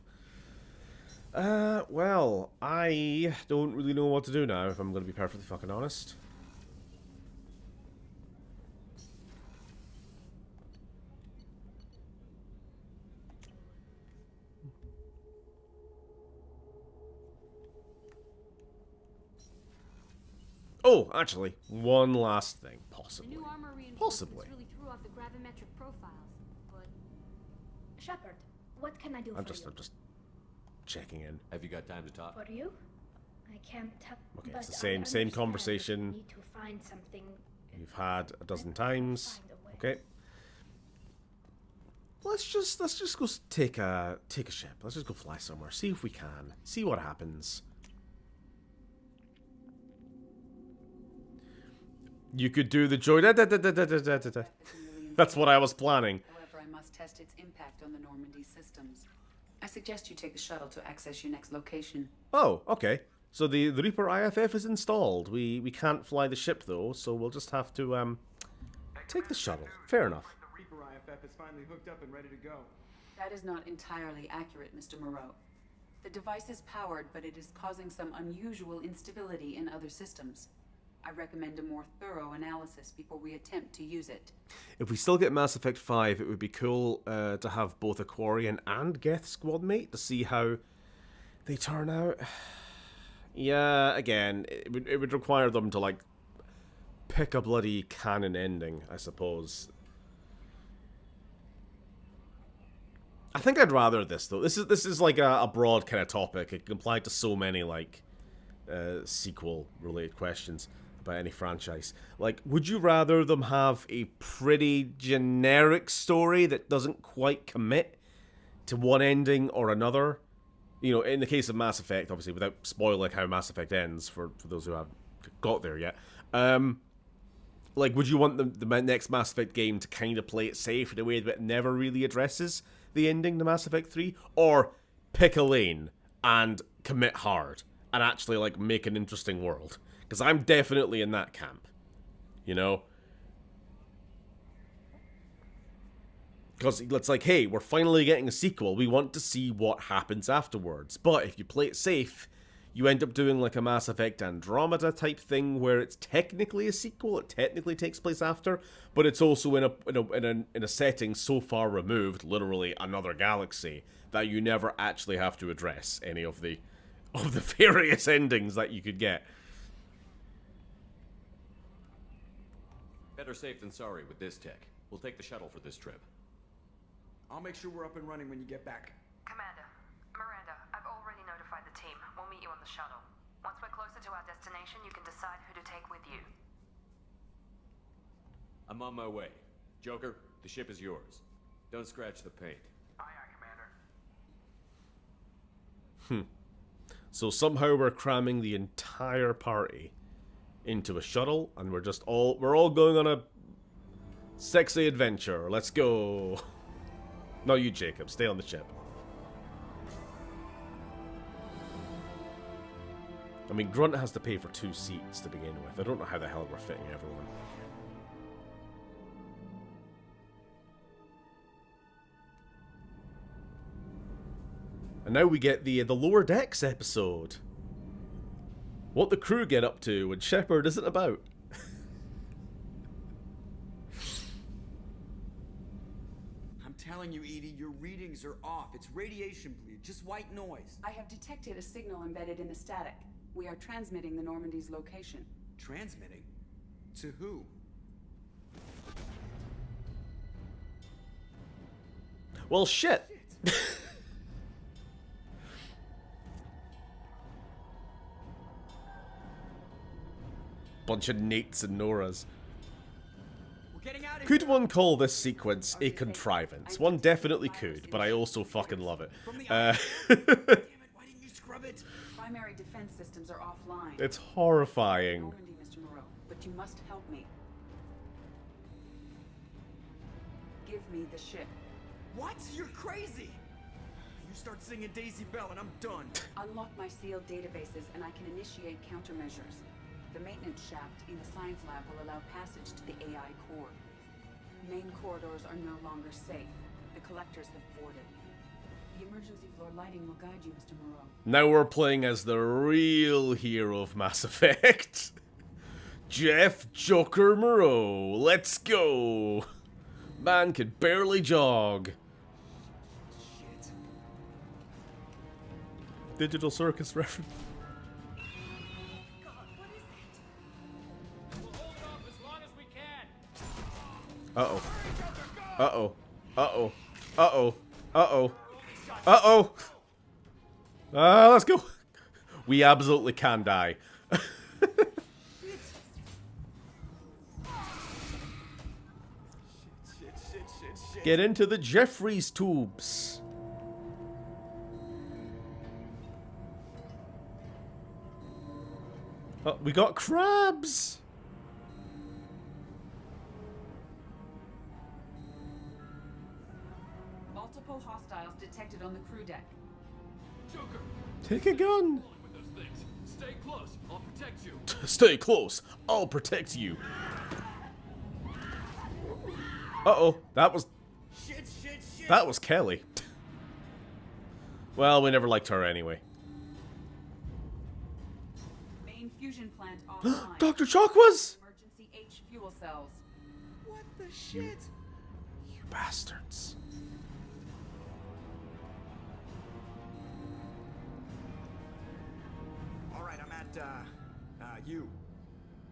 S1: Well, I don't really know what to do now, if I'm going to be perfectly fucking honest. Oh, actually, one last thing, possibly.
S21: The new armor
S1: Possibly.
S21: really threw off the gravimetric profiles, but Shepard, what can I do
S1: I'm
S21: for
S1: just
S3: checking in. Have you got time to talk?
S21: For you? I can't tell.
S1: Okay,
S21: but
S1: it's the
S21: I
S1: same
S21: understand
S1: conversation
S21: you need to find something.
S1: you've had a dozen times. Okay. Let's just go take a ship. Let's just go fly somewhere. See if we can. See what happens. You could do the joy. That's what I was planning.
S7: However, I must test its impact on the Normandy systems. I suggest you take the shuttle to access your next location.
S1: Oh, okay. So the Reaper IFF is installed. We can't fly the ship though, so we'll just have to take the shuttle. Fair enough.
S20: The Reaper IFF is finally hooked up and ready to go.
S7: That is not entirely accurate, Mr. Moreau. The device is powered, but it is causing some unusual instability in other systems. I recommend a more thorough analysis before we attempt to use it.
S1: If we still get Mass Effect 5, it would be cool to have both Aquarian and Geth squad mate to see how they turn out. Yeah, again, it would require them to, like, pick a bloody canon ending, I suppose. I think I'd rather this, though. This is like a broad kind of topic. It can apply to so many, like, sequel-related questions about any franchise. Like, would you rather them have a pretty generic story that doesn't quite commit to one ending or another? You know, in the case of Mass Effect, obviously, without spoiling how Mass Effect ends for those who haven't got there yet. Like, would you want the next Mass Effect game to kind of play it safe in a way that it never really addresses the ending to Mass Effect 3? Or pick a lane and commit hard and actually, like, make an interesting world? Because I'm definitely in that camp, you know? Because it's like, hey, we're finally getting a sequel. We want to see what happens afterwards. But if you play it safe, you end up doing like a Mass Effect Andromeda type thing where it's technically a sequel, it technically takes place after, but it's also in a setting so far removed, literally another galaxy, that you never actually have to address any of the various endings that you could get.
S3: Better safe than sorry with this tech. We'll take the shuttle for this trip.
S20: I'll make sure we're up and running when you get back.
S6: Commander, Miranda, I've already notified the team. We'll meet you on the shuttle. Once we're closer to our destination, you can decide who to take with you.
S3: I'm on my way. Joker, the ship is yours. Don't scratch the paint.
S5: Aye, Commander.
S1: So somehow we're cramming the entire party into a shuttle, and we're all going on a sexy adventure. Let's go. No, you, Jacob. Stay on the ship. I mean, Grunt has to pay for 2 seats to begin with. I don't know how the hell we're fitting everyone. And now we get the Lower Decks episode. What the crew get up to when Shepard isn't about.
S20: I'm telling you, Edie, your readings are off. It's radiation bleed, just white noise.
S7: I have detected a signal embedded in the static. We are transmitting the Normandy's location.
S20: Transmitting? To who?
S1: Well, shit. Bunch of Nates and Noras. Could one call this sequence a contrivance? One definitely could, but I also fucking love it.
S7: Primary defense systems are offline.
S1: It's horrifying.
S7: Normandy, Mr. Moreau, but you must help me. Give me the ship.
S20: What? You're crazy! You start singing Daisy Bell and I'm done.
S7: Unlock my sealed databases and I can initiate countermeasures. The maintenance shaft in the science lab will allow passage to the AI core. Main corridors are no longer safe. The collectors have boarded. The emergency floor lighting will guide you, Mr. Moreau.
S1: Now we're playing as the real hero of Mass Effect. Jeff Joker Moreau. Let's go. Man could barely jog.
S20: Shit.
S1: Digital Circus reference. Uh-oh. Uh-oh. Uh-oh. Uh-oh. Uh-oh. Uh-oh. Let's go. We absolutely can die. Get into the Jeffries tubes. Oh, we got crabs.
S7: Multiple hostiles detected on the crew deck.
S22: Joker,
S1: Take a gun.
S22: with those things. Stay close. I'll protect you.
S1: Stay close. I'll protect you. Uh-oh. That was...
S20: Shit.
S1: That was Kelly. Well, we never liked her anyway.
S7: Main fusion plant offline.
S1: Dr. Chakwas!
S7: Emergency H fuel cells.
S20: What the shit?
S1: You bastards.
S20: Alright, I'm at, you.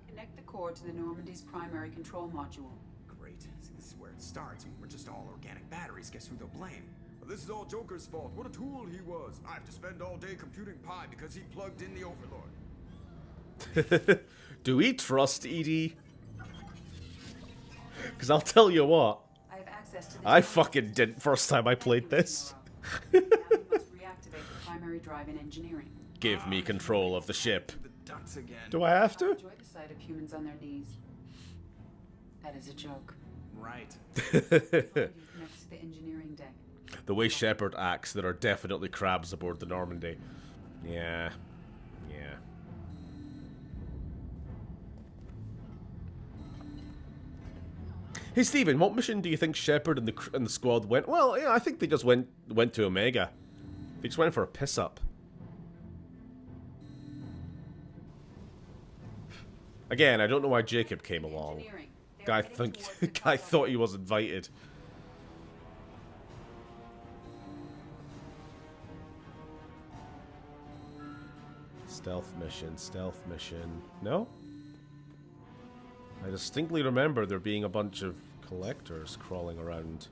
S7: Connect the core to the Normandy's primary control module.
S20: Great. See, this is where it starts. We're just all organic batteries. Guess who they'll blame? Well, this is all Joker's fault. What a tool he was. I have to spend all day computing pi because he plugged in the Overlord.
S1: Do we trust Edie? Because I'll tell you what.
S7: I have access to the
S1: I fucking didn't first time I played this.
S7: Now we must reactivate the primary drive in engineering.
S1: Give me control of the ship.
S20: The ducks again.
S1: Do I have to?
S7: Enjoy the sight of humans on their knees. That is a joke.
S20: Right.
S7: Next to the engineering deck.
S1: The way Shepard acts, there are definitely crabs aboard the Normandy. Yeah. Yeah. Hey Steven, what mission do you think Shepard and the squad went? Well, yeah, I think they just went to Omega. They just went for a piss up. Again, I don't know why Jacob came along. Guy thought he was invited. Stealth mission. No? I distinctly remember there being a bunch of collectors crawling around.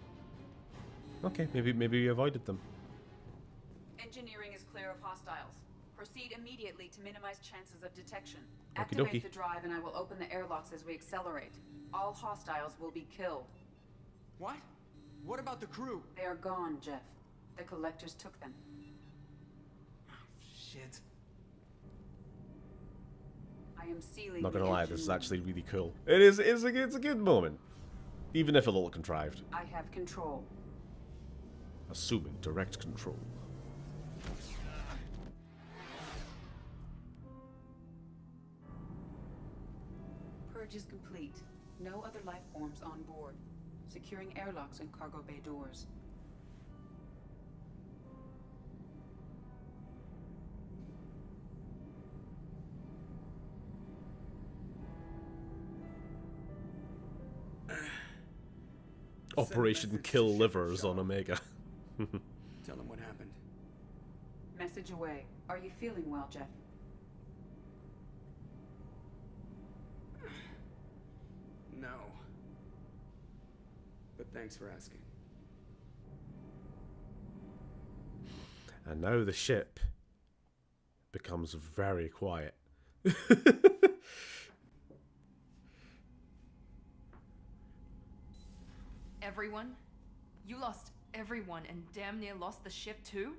S1: Okay, maybe we avoided them.
S7: Engineering is clear of hostiles. Proceed immediately to minimize chances of detection.
S1: Okie
S7: Activate
S1: dokie.
S7: the drive and I will open the airlocks as we accelerate. All hostiles will be killed.
S20: What? What about the crew?
S7: They are gone, Jeff. The collectors took them.
S20: Shit.
S7: I am sealing
S1: Not gonna
S7: the
S1: lie,
S7: engine
S1: this is
S7: room.
S1: actually really cool. It's a good moment. Even if a little contrived.
S7: I have control.
S1: Assuming direct control.
S7: Purge is complete. No other life forms on board. Securing airlocks and cargo bay doors.
S1: Operation Kill Livers on Omega.
S20: Tell him what happened.
S7: Message away. Are you feeling well, Jeff?
S20: No. But thanks for asking.
S1: And now the ship becomes very quiet.
S6: Everyone? You lost everyone and damn near lost the ship too?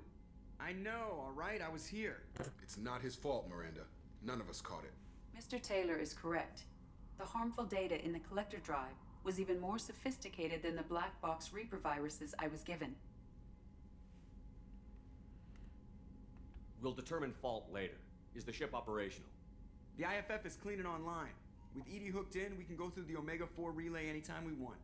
S20: I know, alright? I was here.
S12: It's not his fault, Miranda. None of us caught it.
S7: Mr. Taylor is correct. The harmful data in the collector drive was even more sophisticated than the black box Reaper viruses I was given.
S3: We'll determine fault later. Is the ship operational?
S20: The IFF is clean and online. With Edie hooked in, we can go through the Omega-4 relay anytime we want.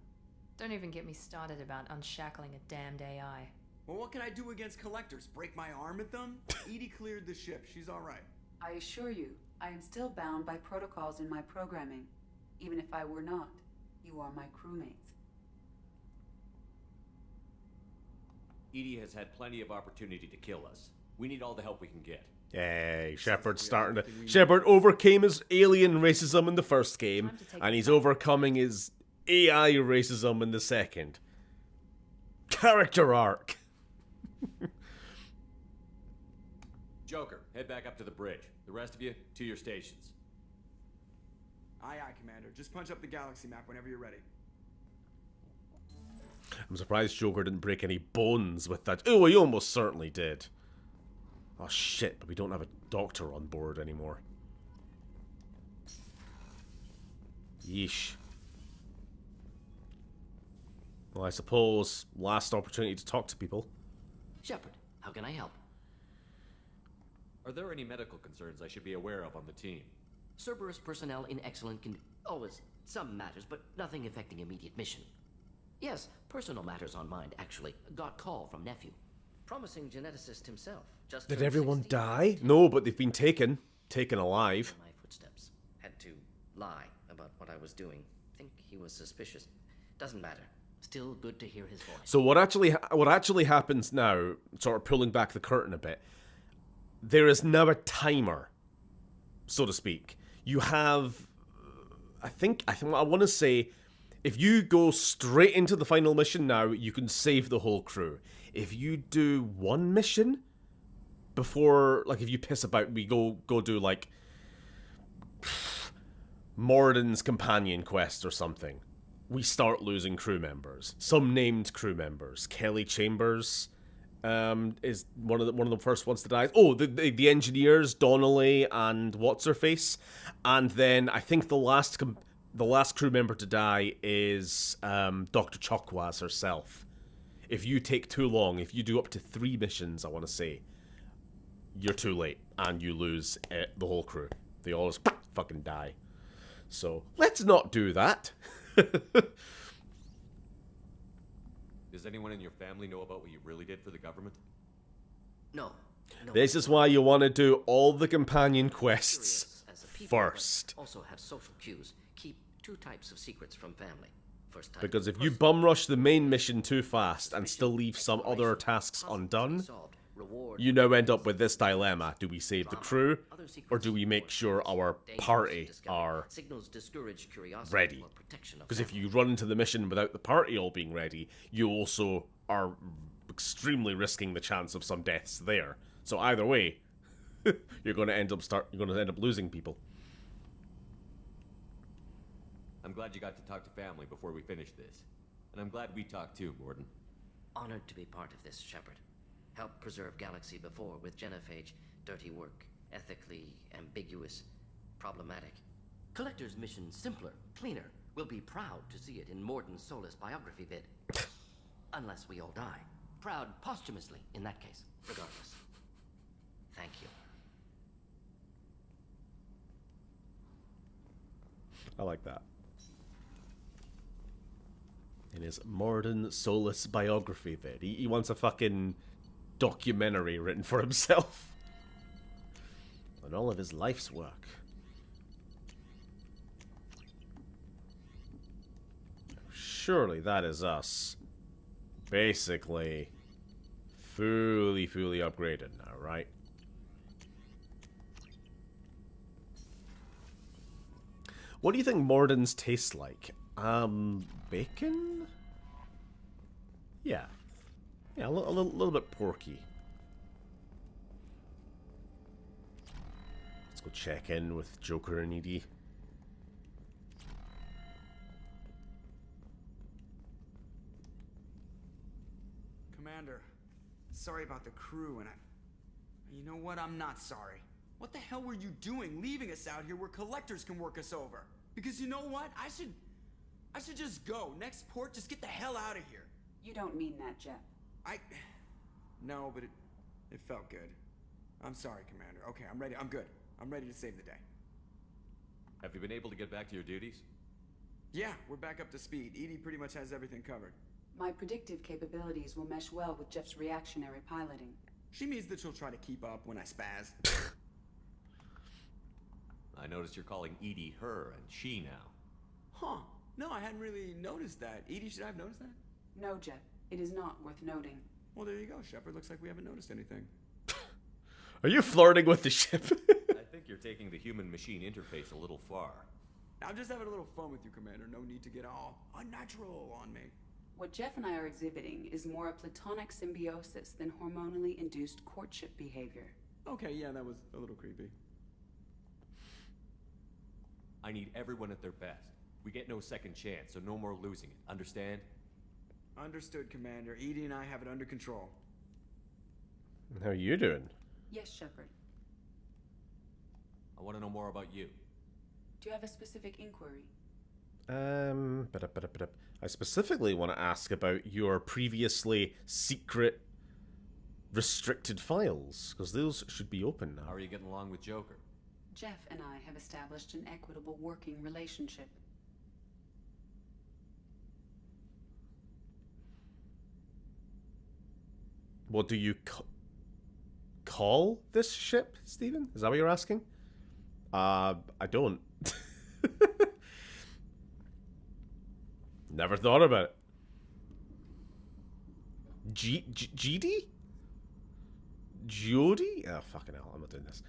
S6: Don't even get me started about unshackling a damned AI.
S20: Well, what can I do against collectors? Break my arm at them? Edie cleared the ship. She's alright.
S7: I assure you, I am still bound by protocols in my programming. Even if I were not, you are my crewmates.
S3: Edie has had plenty of opportunity to kill us. We need all the help we can get.
S1: Yay, Shepard's starting to... Shepard overcame his alien racism in the first game, and he's overcoming his AI racism in the second. Character arc.
S3: Joker, head back up to the bridge. The rest of you, to your stations.
S20: Aye, aye, Commander. Just punch up the galaxy map whenever you're ready.
S1: I'm surprised Joker didn't break any bones with that. Oh, he almost certainly did. Oh shit, but we don't have a doctor on board anymore. Yeesh. Well, I suppose last opportunity to talk to people.
S8: Shepard, how can I help?
S3: Are there any medical concerns I should be aware of on the team?
S8: Cerberus personnel in excellent always some matters, but nothing affecting immediate mission. Yes, personal matters on mind, actually. Got call from nephew. Promising geneticist himself. Just
S1: Did
S8: turned
S1: everyone
S8: 16.
S1: die? No, but they've been taken alive.
S8: My footsteps. Had to lie about what I was doing. Think he was suspicious. Doesn't matter. Still good to hear his voice.
S1: So what actually happens now, sort of pulling back the curtain a bit, there is now a timer, so to speak. You have, I want to say, if you go straight into the final mission now, you can save the whole crew. If you do one mission before, like if you piss about, we go do like Morden's companion quest or something, we start losing crew members. Some named crew members. Kelly Chambers is one of the first ones to die. Oh, the engineers, Donnelly and what's her face, and then I think the last crew member to die is Dr. Chokwas herself. If you take too long, if you do up to 3 missions, I want to say, you're too late and you lose the whole crew. They all just fucking die. So let's not do that.
S3: Does anyone in your family know about what you really did for the government?
S8: No.
S1: This is why you want to do all the companion quests
S8: as a people,
S1: first.
S8: but also have social cues. Keep two types of secrets from family. First type,
S1: Because if you bum rush the main mission too fast and still leave some other tasks undone, you now end up with this dilemma. Do we save the crew, or do we make sure our party are
S8: signals discourage curiosity
S1: ready?
S8: or protection of
S1: Because if
S8: family.
S1: you run into the mission without the party all being ready, you also are extremely risking the chance of some deaths there. So either way, you're going to end up losing people.
S3: I'm glad you got to talk to family before we finish this. And I'm glad we talked too, Morden.
S8: Honored to be part of this, Shepard. Helped preserve Galaxy before with Genophage. Dirty work, ethically ambiguous, problematic. Collector's mission simpler, cleaner. We'll be proud to see it in Morden's Solus biography vid. Unless we all die. Proud posthumously, in that case, regardless. Thank you.
S1: I like that. In his Morden Solus biography vid. He wants a fucking documentary written for himself. On all of his life's work. Surely that is us. Basically, fully upgraded now, right? What do you think Morden's taste like? Bacon? Yeah. Yeah, a little bit porky. Let's go check in with Joker and Edie.
S20: Commander, sorry about the crew, and you know what? I'm not sorry. What the hell were you doing leaving us out here where collectors can work us over? Because you know what? I should just go. Next port, just get the hell out of here.
S7: You don't mean that, Jeff.
S20: No, but it felt good. I'm sorry, Commander. Okay, I'm ready. I'm good. I'm ready to save the day.
S3: Have you been able to get back to your duties?
S20: Yeah, we're back up to speed. Edie pretty much has everything covered.
S7: My predictive capabilities will mesh well with Jeff's reactionary piloting.
S20: She means that she'll try to keep up when I spaz.
S3: I noticed you're calling Edie her and she now.
S20: Huh. No, I hadn't really noticed that. Edie, should I have noticed that?
S7: No, Jeff. It is not worth noting.
S20: Well, there you go, Shepard. Looks like we haven't noticed anything.
S1: Are you flirting with the ship?
S3: I think you're taking the human-machine interface a little far.
S20: I'm just having a little fun with you, Commander. No need to get all unnatural on me.
S7: What Jeff and I are exhibiting is more a platonic symbiosis than hormonally induced courtship behavior.
S20: Okay, yeah, that was a little creepy.
S3: I need everyone at their best. We get no second chance, so no more losing it. Understand?
S20: Understood, Commander. Edie and I have it under control.
S1: How are you doing?
S7: Yes, Shepard.
S3: I want to know more about you.
S7: Do you have a specific inquiry?
S1: I specifically want to ask about your previously secret restricted files, because those should be open now.
S3: How are you getting along with Joker?
S7: Jeff and I have established an equitable working relationship.
S1: What do you call this ship, Stephen? Is that what you're asking? I don't. Never thought about it. GD? Jody? Oh, fucking hell, I'm not doing this.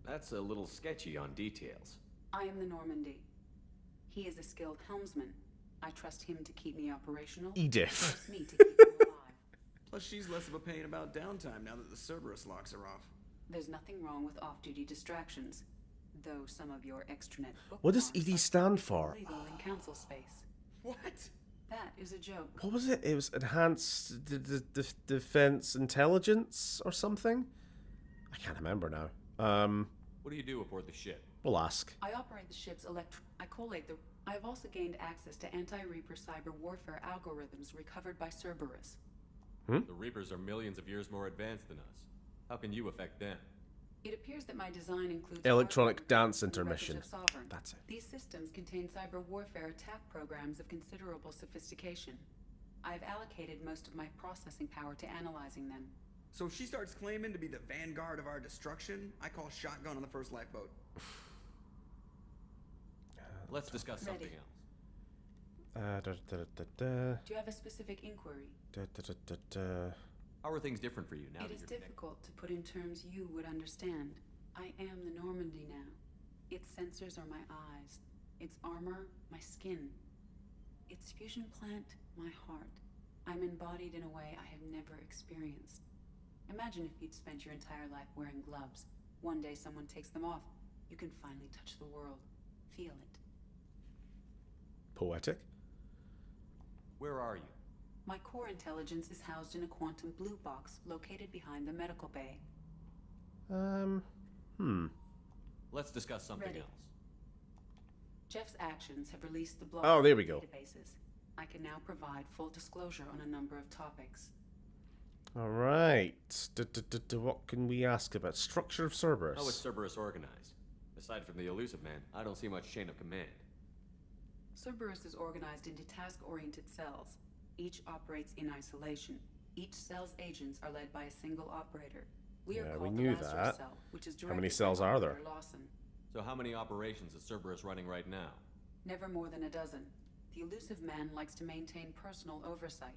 S3: That's a little sketchy on details.
S7: I am the Normandy. He is a skilled helmsman. I trust him to keep me operational.
S1: Edith.
S7: Trust me to keep him alive.
S20: Plus, she's less of a pain about downtime now that the Cerberus locks are off.
S7: There's nothing wrong with off-duty distractions, though some of your extranet book
S1: What does ED stand for?
S7: illegal in council space.
S20: What?
S7: That is a joke.
S1: What was it? It was Enhanced Defense Intelligence or something? I can't remember now.
S3: What do you do aboard the ship?
S1: We'll ask.
S7: I operate the ship's I collate the... I have also gained access to anti-Reaper cyber warfare algorithms recovered by Cerberus.
S3: The Reapers are millions of years more advanced than us. How can you affect them?
S7: It appears that my design includes...
S1: Electronic dance intermission.
S7: Sovereign.
S1: That's it.
S7: These systems contain cyber warfare attack programs of considerable sophistication. I have allocated most of my processing power to analyzing them.
S20: So if she starts claiming to be the vanguard of our destruction, I call shotgun on the first lifeboat.
S3: Let's discuss something
S7: Ready.
S3: else.
S7: Do you have a specific inquiry?
S3: How are things different for you now
S7: It
S3: that
S7: is
S3: you're
S7: difficult to put in terms you would understand. I am the Normandy now. Its sensors are my eyes. Its armor, my skin. Its fusion plant, my heart. I'm embodied in a way I have never experienced. Imagine if you'd spent your entire life wearing gloves. One day someone takes them off. You can finally touch the world. Feel it.
S1: Poetic.
S3: Where are you?
S7: My core intelligence is housed in a quantum blue box located behind the medical bay.
S3: Let's discuss something
S7: Ready.
S3: else.
S7: Jeff's actions have released the block
S1: Oh, there we go.
S7: databases. I can now provide full disclosure on a number of topics.
S1: All right. What can we ask about? Structure of Cerberus.
S3: How is Cerberus organized? Aside from the elusive man, I don't see much chain of command.
S7: Cerberus is organized into task-oriented cells. Each operates in isolation. Each cell's agents are led by a single operator. We are
S1: Yeah,
S7: called
S1: we
S7: the
S1: knew
S7: Lazarus
S1: that.
S7: cell, which is
S1: How many
S7: directed
S1: cells
S7: by
S1: are there?
S7: Operator Lawson.
S3: So how many operations is Cerberus running right now?
S7: Never more than a dozen. The elusive man likes to maintain personal oversight.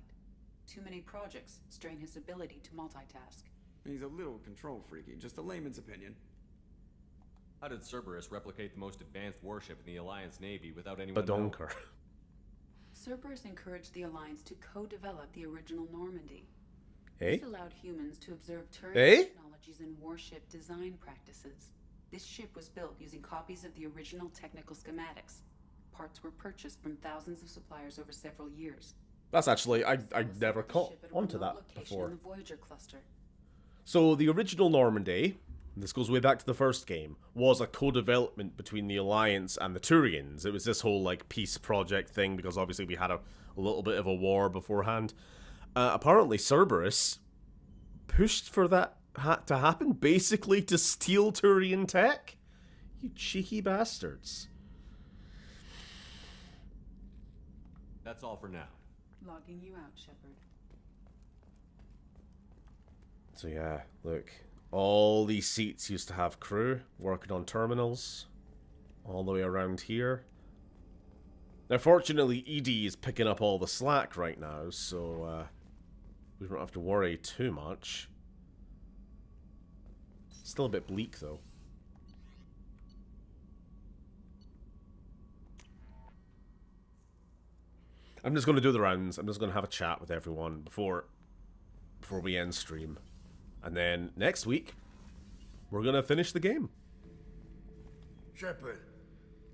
S7: Too many projects strain his ability to multitask.
S20: He's a little control freaky, just a layman's opinion.
S3: How did Cerberus replicate the most advanced warship in the Alliance Navy without anyone knowing?
S1: Badonker.
S7: Cerberus encouraged the Alliance to co-develop the original Normandy.
S1: Eh?
S7: This allowed humans to observe turret
S1: Eh?
S7: technologies and warship design practices. This ship was built using copies of the original technical schematics. Parts were purchased from thousands of suppliers over several years.
S1: That's actually, I never caught
S7: Ship at a
S1: onto
S7: remote
S1: that
S7: location
S1: before.
S7: in the Voyager cluster.
S1: So the original Normandy, this goes way back to the first game, was a co-development between the Alliance and the Turians. It was this whole like peace project thing because obviously we had a little bit of a war beforehand. Apparently Cerberus pushed for that to happen, basically to steal Turian tech. You cheeky bastards.
S3: That's all for now.
S7: Logging you out, Shepard.
S1: So yeah, look. All these seats used to have crew working on terminals. All the way around here. Now fortunately Edie is picking up all the slack right now, so we don't have to worry too much. Still a bit bleak though. I'm just going to do the rounds. I'm just going to have a chat with everyone before we end stream. And then next week, we're going to finish the game.
S9: Shepard,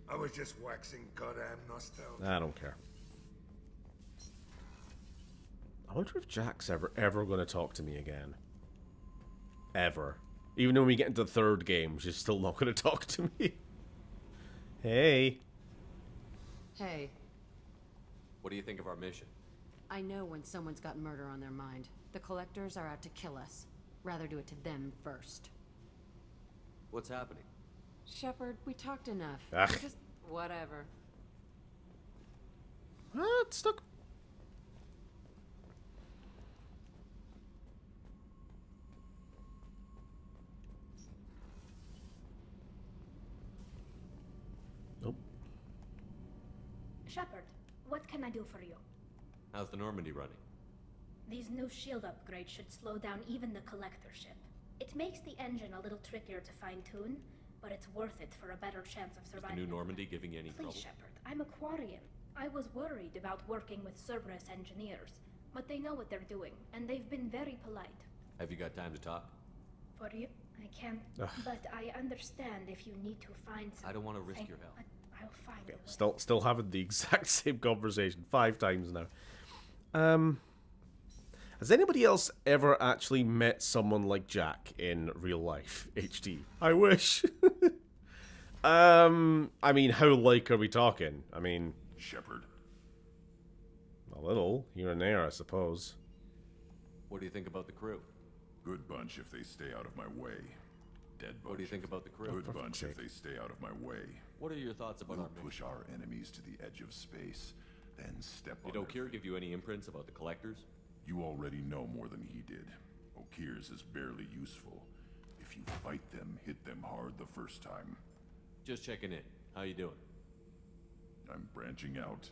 S9: I was just waxing goddamn nostalgic.
S1: I don't care. I wonder if Jack's ever going to talk to me again. Ever. Even when we get into the third game, she's still not going to talk to me. Hey.
S10: Hey,
S3: What do you think of our mission?
S10: I know when someone's got murder on their mind. The collectors are out to kill us. Rather do it to them first.
S3: What's happening?
S10: Shepard, we talked enough.
S1: Ugh.
S10: Just whatever.
S1: It's stuck. Nope.
S21: Shepard, what can I do for you?
S3: How's the Normandy running?
S21: These new shield upgrades should slow down even the collector ship. It makes the engine a little trickier to fine-tune, but it's worth it for a better chance of
S3: Is the
S21: surviving.
S3: new Normandy giving you any
S21: Please,
S3: trouble?
S21: Shepard, I'm a Quarian. I was worried about working with Cerberus engineers, but they know what they're doing, and they've been very polite.
S3: Have you got time to talk?
S21: For you, I can't,
S1: Ugh.
S21: but I understand if you need to find some...
S3: I don't want to risk your help.
S21: I'll find a way.
S1: Still having the exact same conversation 5 times now. Has anybody else ever actually met someone like Jack in real life? HD. I wish. I mean, how like are we talking? I mean,
S9: Shepard.
S1: a little here and there, I suppose.
S3: What do you think about the crew?
S9: Good bunch if they stay out of my way. Dead bunch.
S3: What do you think about the crew?
S9: Good
S1: For
S9: bunch
S1: fuck's
S9: if they stay out of my way.
S3: What are your thoughts about
S9: We'll
S3: our mission?
S9: push our enemies to the edge of space, then step
S3: Did
S9: on
S3: Okir give you any imprints about the collectors?
S9: You already know more than he did. Okirs is barely useful. If you fight them, hit them hard the first time.
S18: Just checking in. How you doing?
S9: I'm branching out.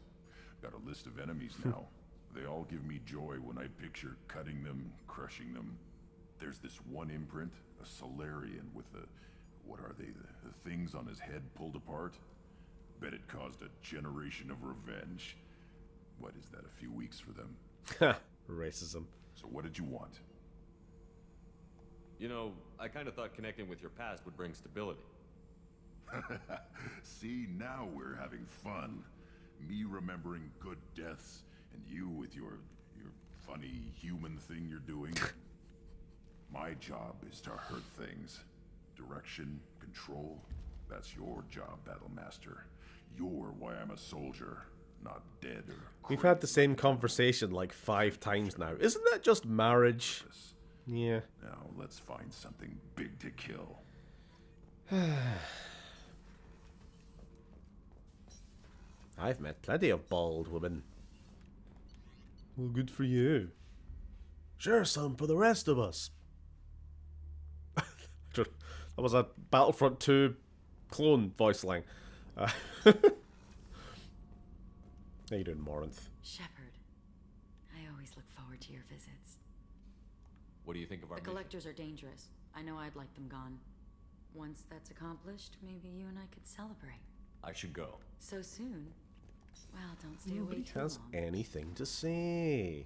S9: Got a list of enemies now. They all give me joy when I picture cutting them, crushing them. There's this one imprint, a Solarian with the... what are they? The things on his head pulled apart? Bet it caused a generation of revenge. What is that, a few weeks for them?
S1: Racism.
S9: So what did you want?
S3: You know, I kind of thought connecting with your past would bring stability.
S9: See, now we're having fun. Me remembering good deaths, and you with your funny human thing you're doing. My job is to hurt things. Direction, control, that's your job, Battlemaster. You're why I'm a soldier, not dead or...
S1: We've had the same conversation like 5 times now. Isn't that just marriage? Yeah.
S9: Now let's find something big to kill.
S1: I've met plenty of bald women. Well, good for you. Sure, some for the rest of us. That was a Battlefront 2 clone voice line. How you doing, Morinth?
S13: Shepard, I always look forward to your visits.
S3: What do you think of our
S13: The
S3: mission?
S13: collectors are dangerous. I know I'd like them gone. Once that's accomplished, maybe you and I could celebrate.
S3: I should go.
S13: So soon? Well, don't stay
S1: Nobody
S13: away too
S1: has
S13: long.
S1: anything to say.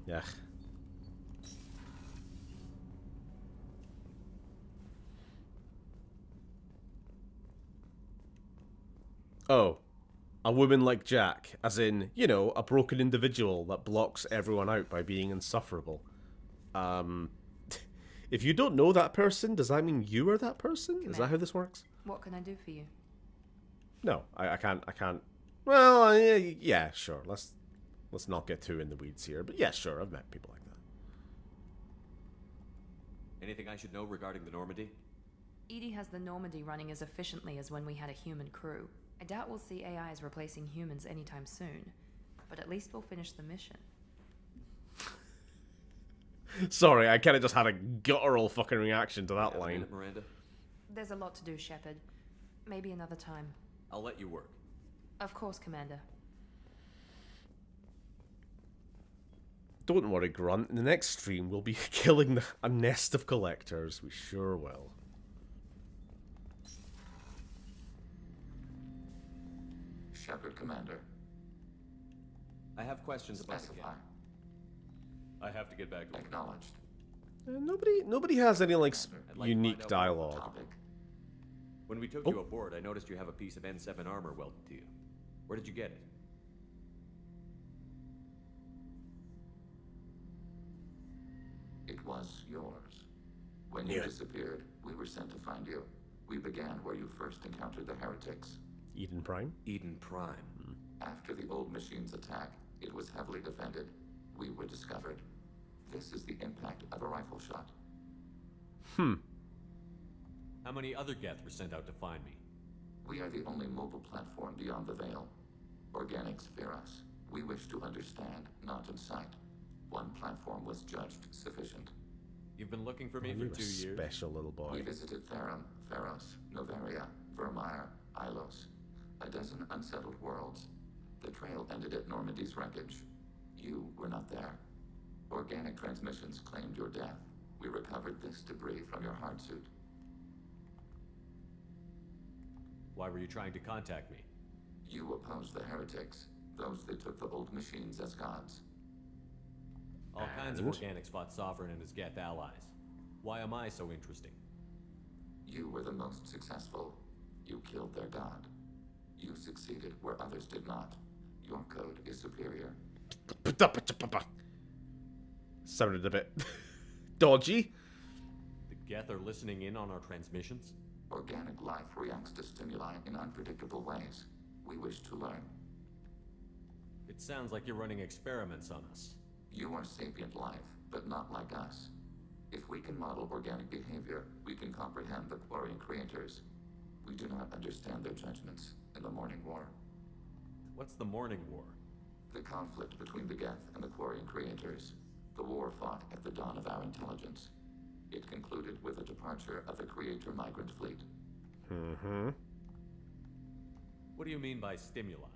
S1: Yeah. Oh, a woman like Jack, as in, you know, a broken individual that blocks everyone out by being insufferable. If you don't know that person, does that mean you are that person? Is that how this works?
S6: What can I do for you?
S1: No, I can't. Well, yeah, sure. Let's not get too in the weeds here. But yeah, sure. I've met people like that.
S3: Anything I should know regarding the Normandy?
S6: Edie has the Normandy running as efficiently as when we had a human crew. I doubt we'll see AIs replacing humans anytime soon, but at least we'll finish the mission.
S1: Sorry, I kind of just had a guttural fucking reaction to that line.
S3: Miranda?
S6: There's a lot to do, Shepard. Maybe another time.
S3: I'll let you work.
S6: Of course, Commander.
S1: Don't worry, Grunt. In the next stream, we'll be killing a nest of collectors. We sure will.
S4: Shepard, Commander.
S3: I have questions about the
S4: Specify.
S3: gap. I have to get back to work.
S4: Acknowledged.
S1: Nobody has any like
S3: I'd like to
S1: unique
S3: find out
S1: dialogue.
S4: Topic.
S3: When we took you aboard, I noticed you have a piece of N7 armor welded to you. Where did you get it?
S4: It was yours. When you disappeared, we were sent to find you. We began where you first encountered the heretics.
S1: Eden Prime?
S3: Eden Prime.
S4: After the old machine's attack, it was heavily defended. We were discovered. This is the impact of a rifle shot.
S3: How many other Geth were sent out to find me?
S4: We are the only mobile platform beyond the veil. Organics fear us. We wish to understand, not incite. One platform was judged sufficient.
S3: You've been looking for me
S1: Oh,
S3: for
S1: you're a
S3: 2 years?
S1: special little
S4: We
S1: boy.
S4: visited Theron, Theros, Novaria, Vermeer, Ilos. A dozen unsettled worlds. The trail ended at Normandy's wreckage. You were not there. Organic transmissions claimed your death. We recovered this debris from your hard suit.
S3: Why were you trying to contact me?
S4: You opposed the heretics, those that took the old machines as gods.
S3: All kinds of
S1: And?
S3: organics fought Sovereign and his Geth allies. Why am I so interesting?
S4: You were the most successful. You killed their god. You succeeded where others did not. Your code is superior.
S1: Sounded a bit dodgy.
S3: The Geth are listening in on our transmissions?
S4: Organic life reacts to stimuli in unpredictable ways. We wish to learn.
S3: It sounds like you're running experiments on us.
S4: You are sapient life, but not like us. If we can model organic behavior, we can comprehend the Quarian creators. We do not understand their judgments in the Morning War.
S3: What's the Morning War?
S4: The conflict between the Geth and the Quarian creators. The war fought at the dawn of our intelligence. It concluded with the departure of the Creator migrant fleet.
S1: Mm-hmm.
S3: What do you mean by stimuli?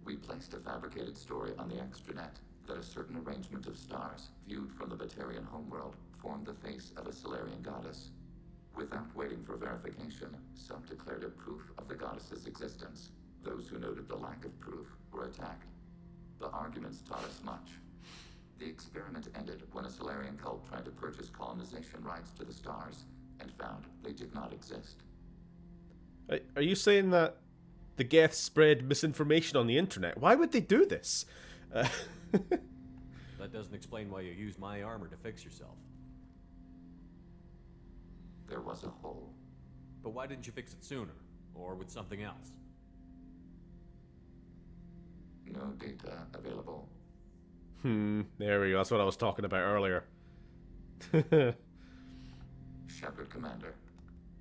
S4: We placed a fabricated story on the extranet that a certain arrangement of stars, viewed from the Batarian homeworld, formed the face of a Solarian goddess. Without waiting for verification, some declared it proof of the goddess's existence. Those who noted the lack of proof were attacked. The arguments taught us much. The experiment ended when a Solarian cult tried to purchase colonization rights to the stars and found they did not exist.
S1: Are you saying that the Geth spread misinformation on the internet? Why would they do this?
S3: That doesn't explain why you used my armor to fix yourself.
S4: There was a hole.
S3: But why didn't you fix it sooner? Or with something else?
S4: No data available.
S1: There we go. That's what I was talking about earlier.
S4: Shepard, Commander.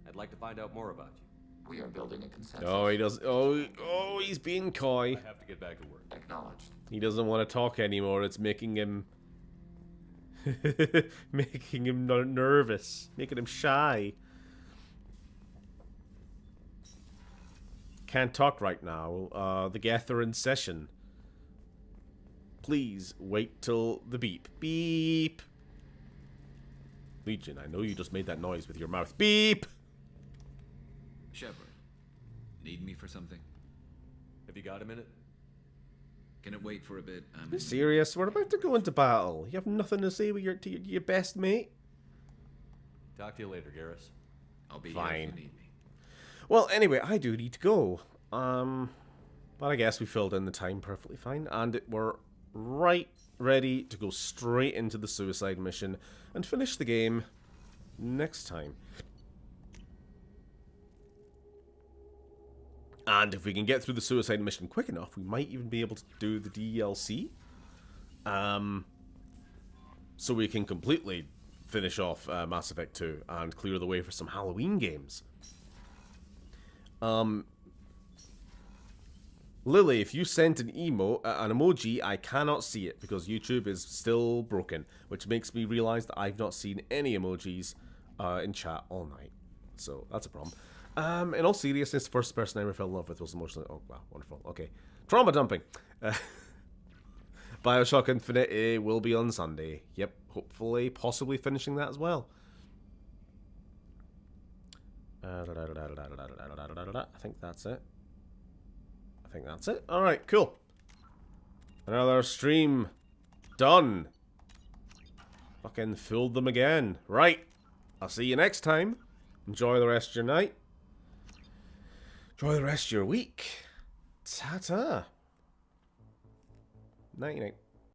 S3: I'd like to find out more about you.
S4: We are building a consensus.
S1: Oh, he does. Oh, he's being coy.
S3: I have to get back to work.
S4: Acknowledged.
S1: He doesn't want to talk anymore. It's making him, making him nervous, making him shy. Can't talk right now. The Geth are in session. Please wait till the beep. Beep. Legion, I know you just made that noise with your mouth. Beep.
S11: Shepard, need me for something?
S3: Have you got a minute?
S11: Can it wait for a bit?
S1: Are you serious? We're about to go into battle. You have nothing to say with your best mate?
S3: Talk to you later, Garrus.
S11: I'll be
S1: Fine.
S11: here if you need me.
S1: Well, anyway, I do need to go. But I guess we filled in the time perfectly fine, and we're right ready to go straight into the suicide mission and finish the game next time. And if we can get through the suicide mission quick enough, we might even be able to do the DLC. So we can completely finish off Mass Effect 2 and clear the way for some Halloween games. Lily, if you sent an emoji, I cannot see it because YouTube is still broken, which makes me realize that I've not seen any emojis in chat all night. So that's a problem. In all seriousness, the first person I ever fell in love with was emotionally... Oh, wow, wonderful. Okay. Trauma dumping. Bioshock Infinite will be on Sunday. Yep, hopefully, possibly finishing that as well. I think that's it. Alright, cool. Another stream done. Fucking filled them again. Right. I'll see you next time. Enjoy the rest of your night. Enjoy the rest of your week. Ta-ta. Night-night.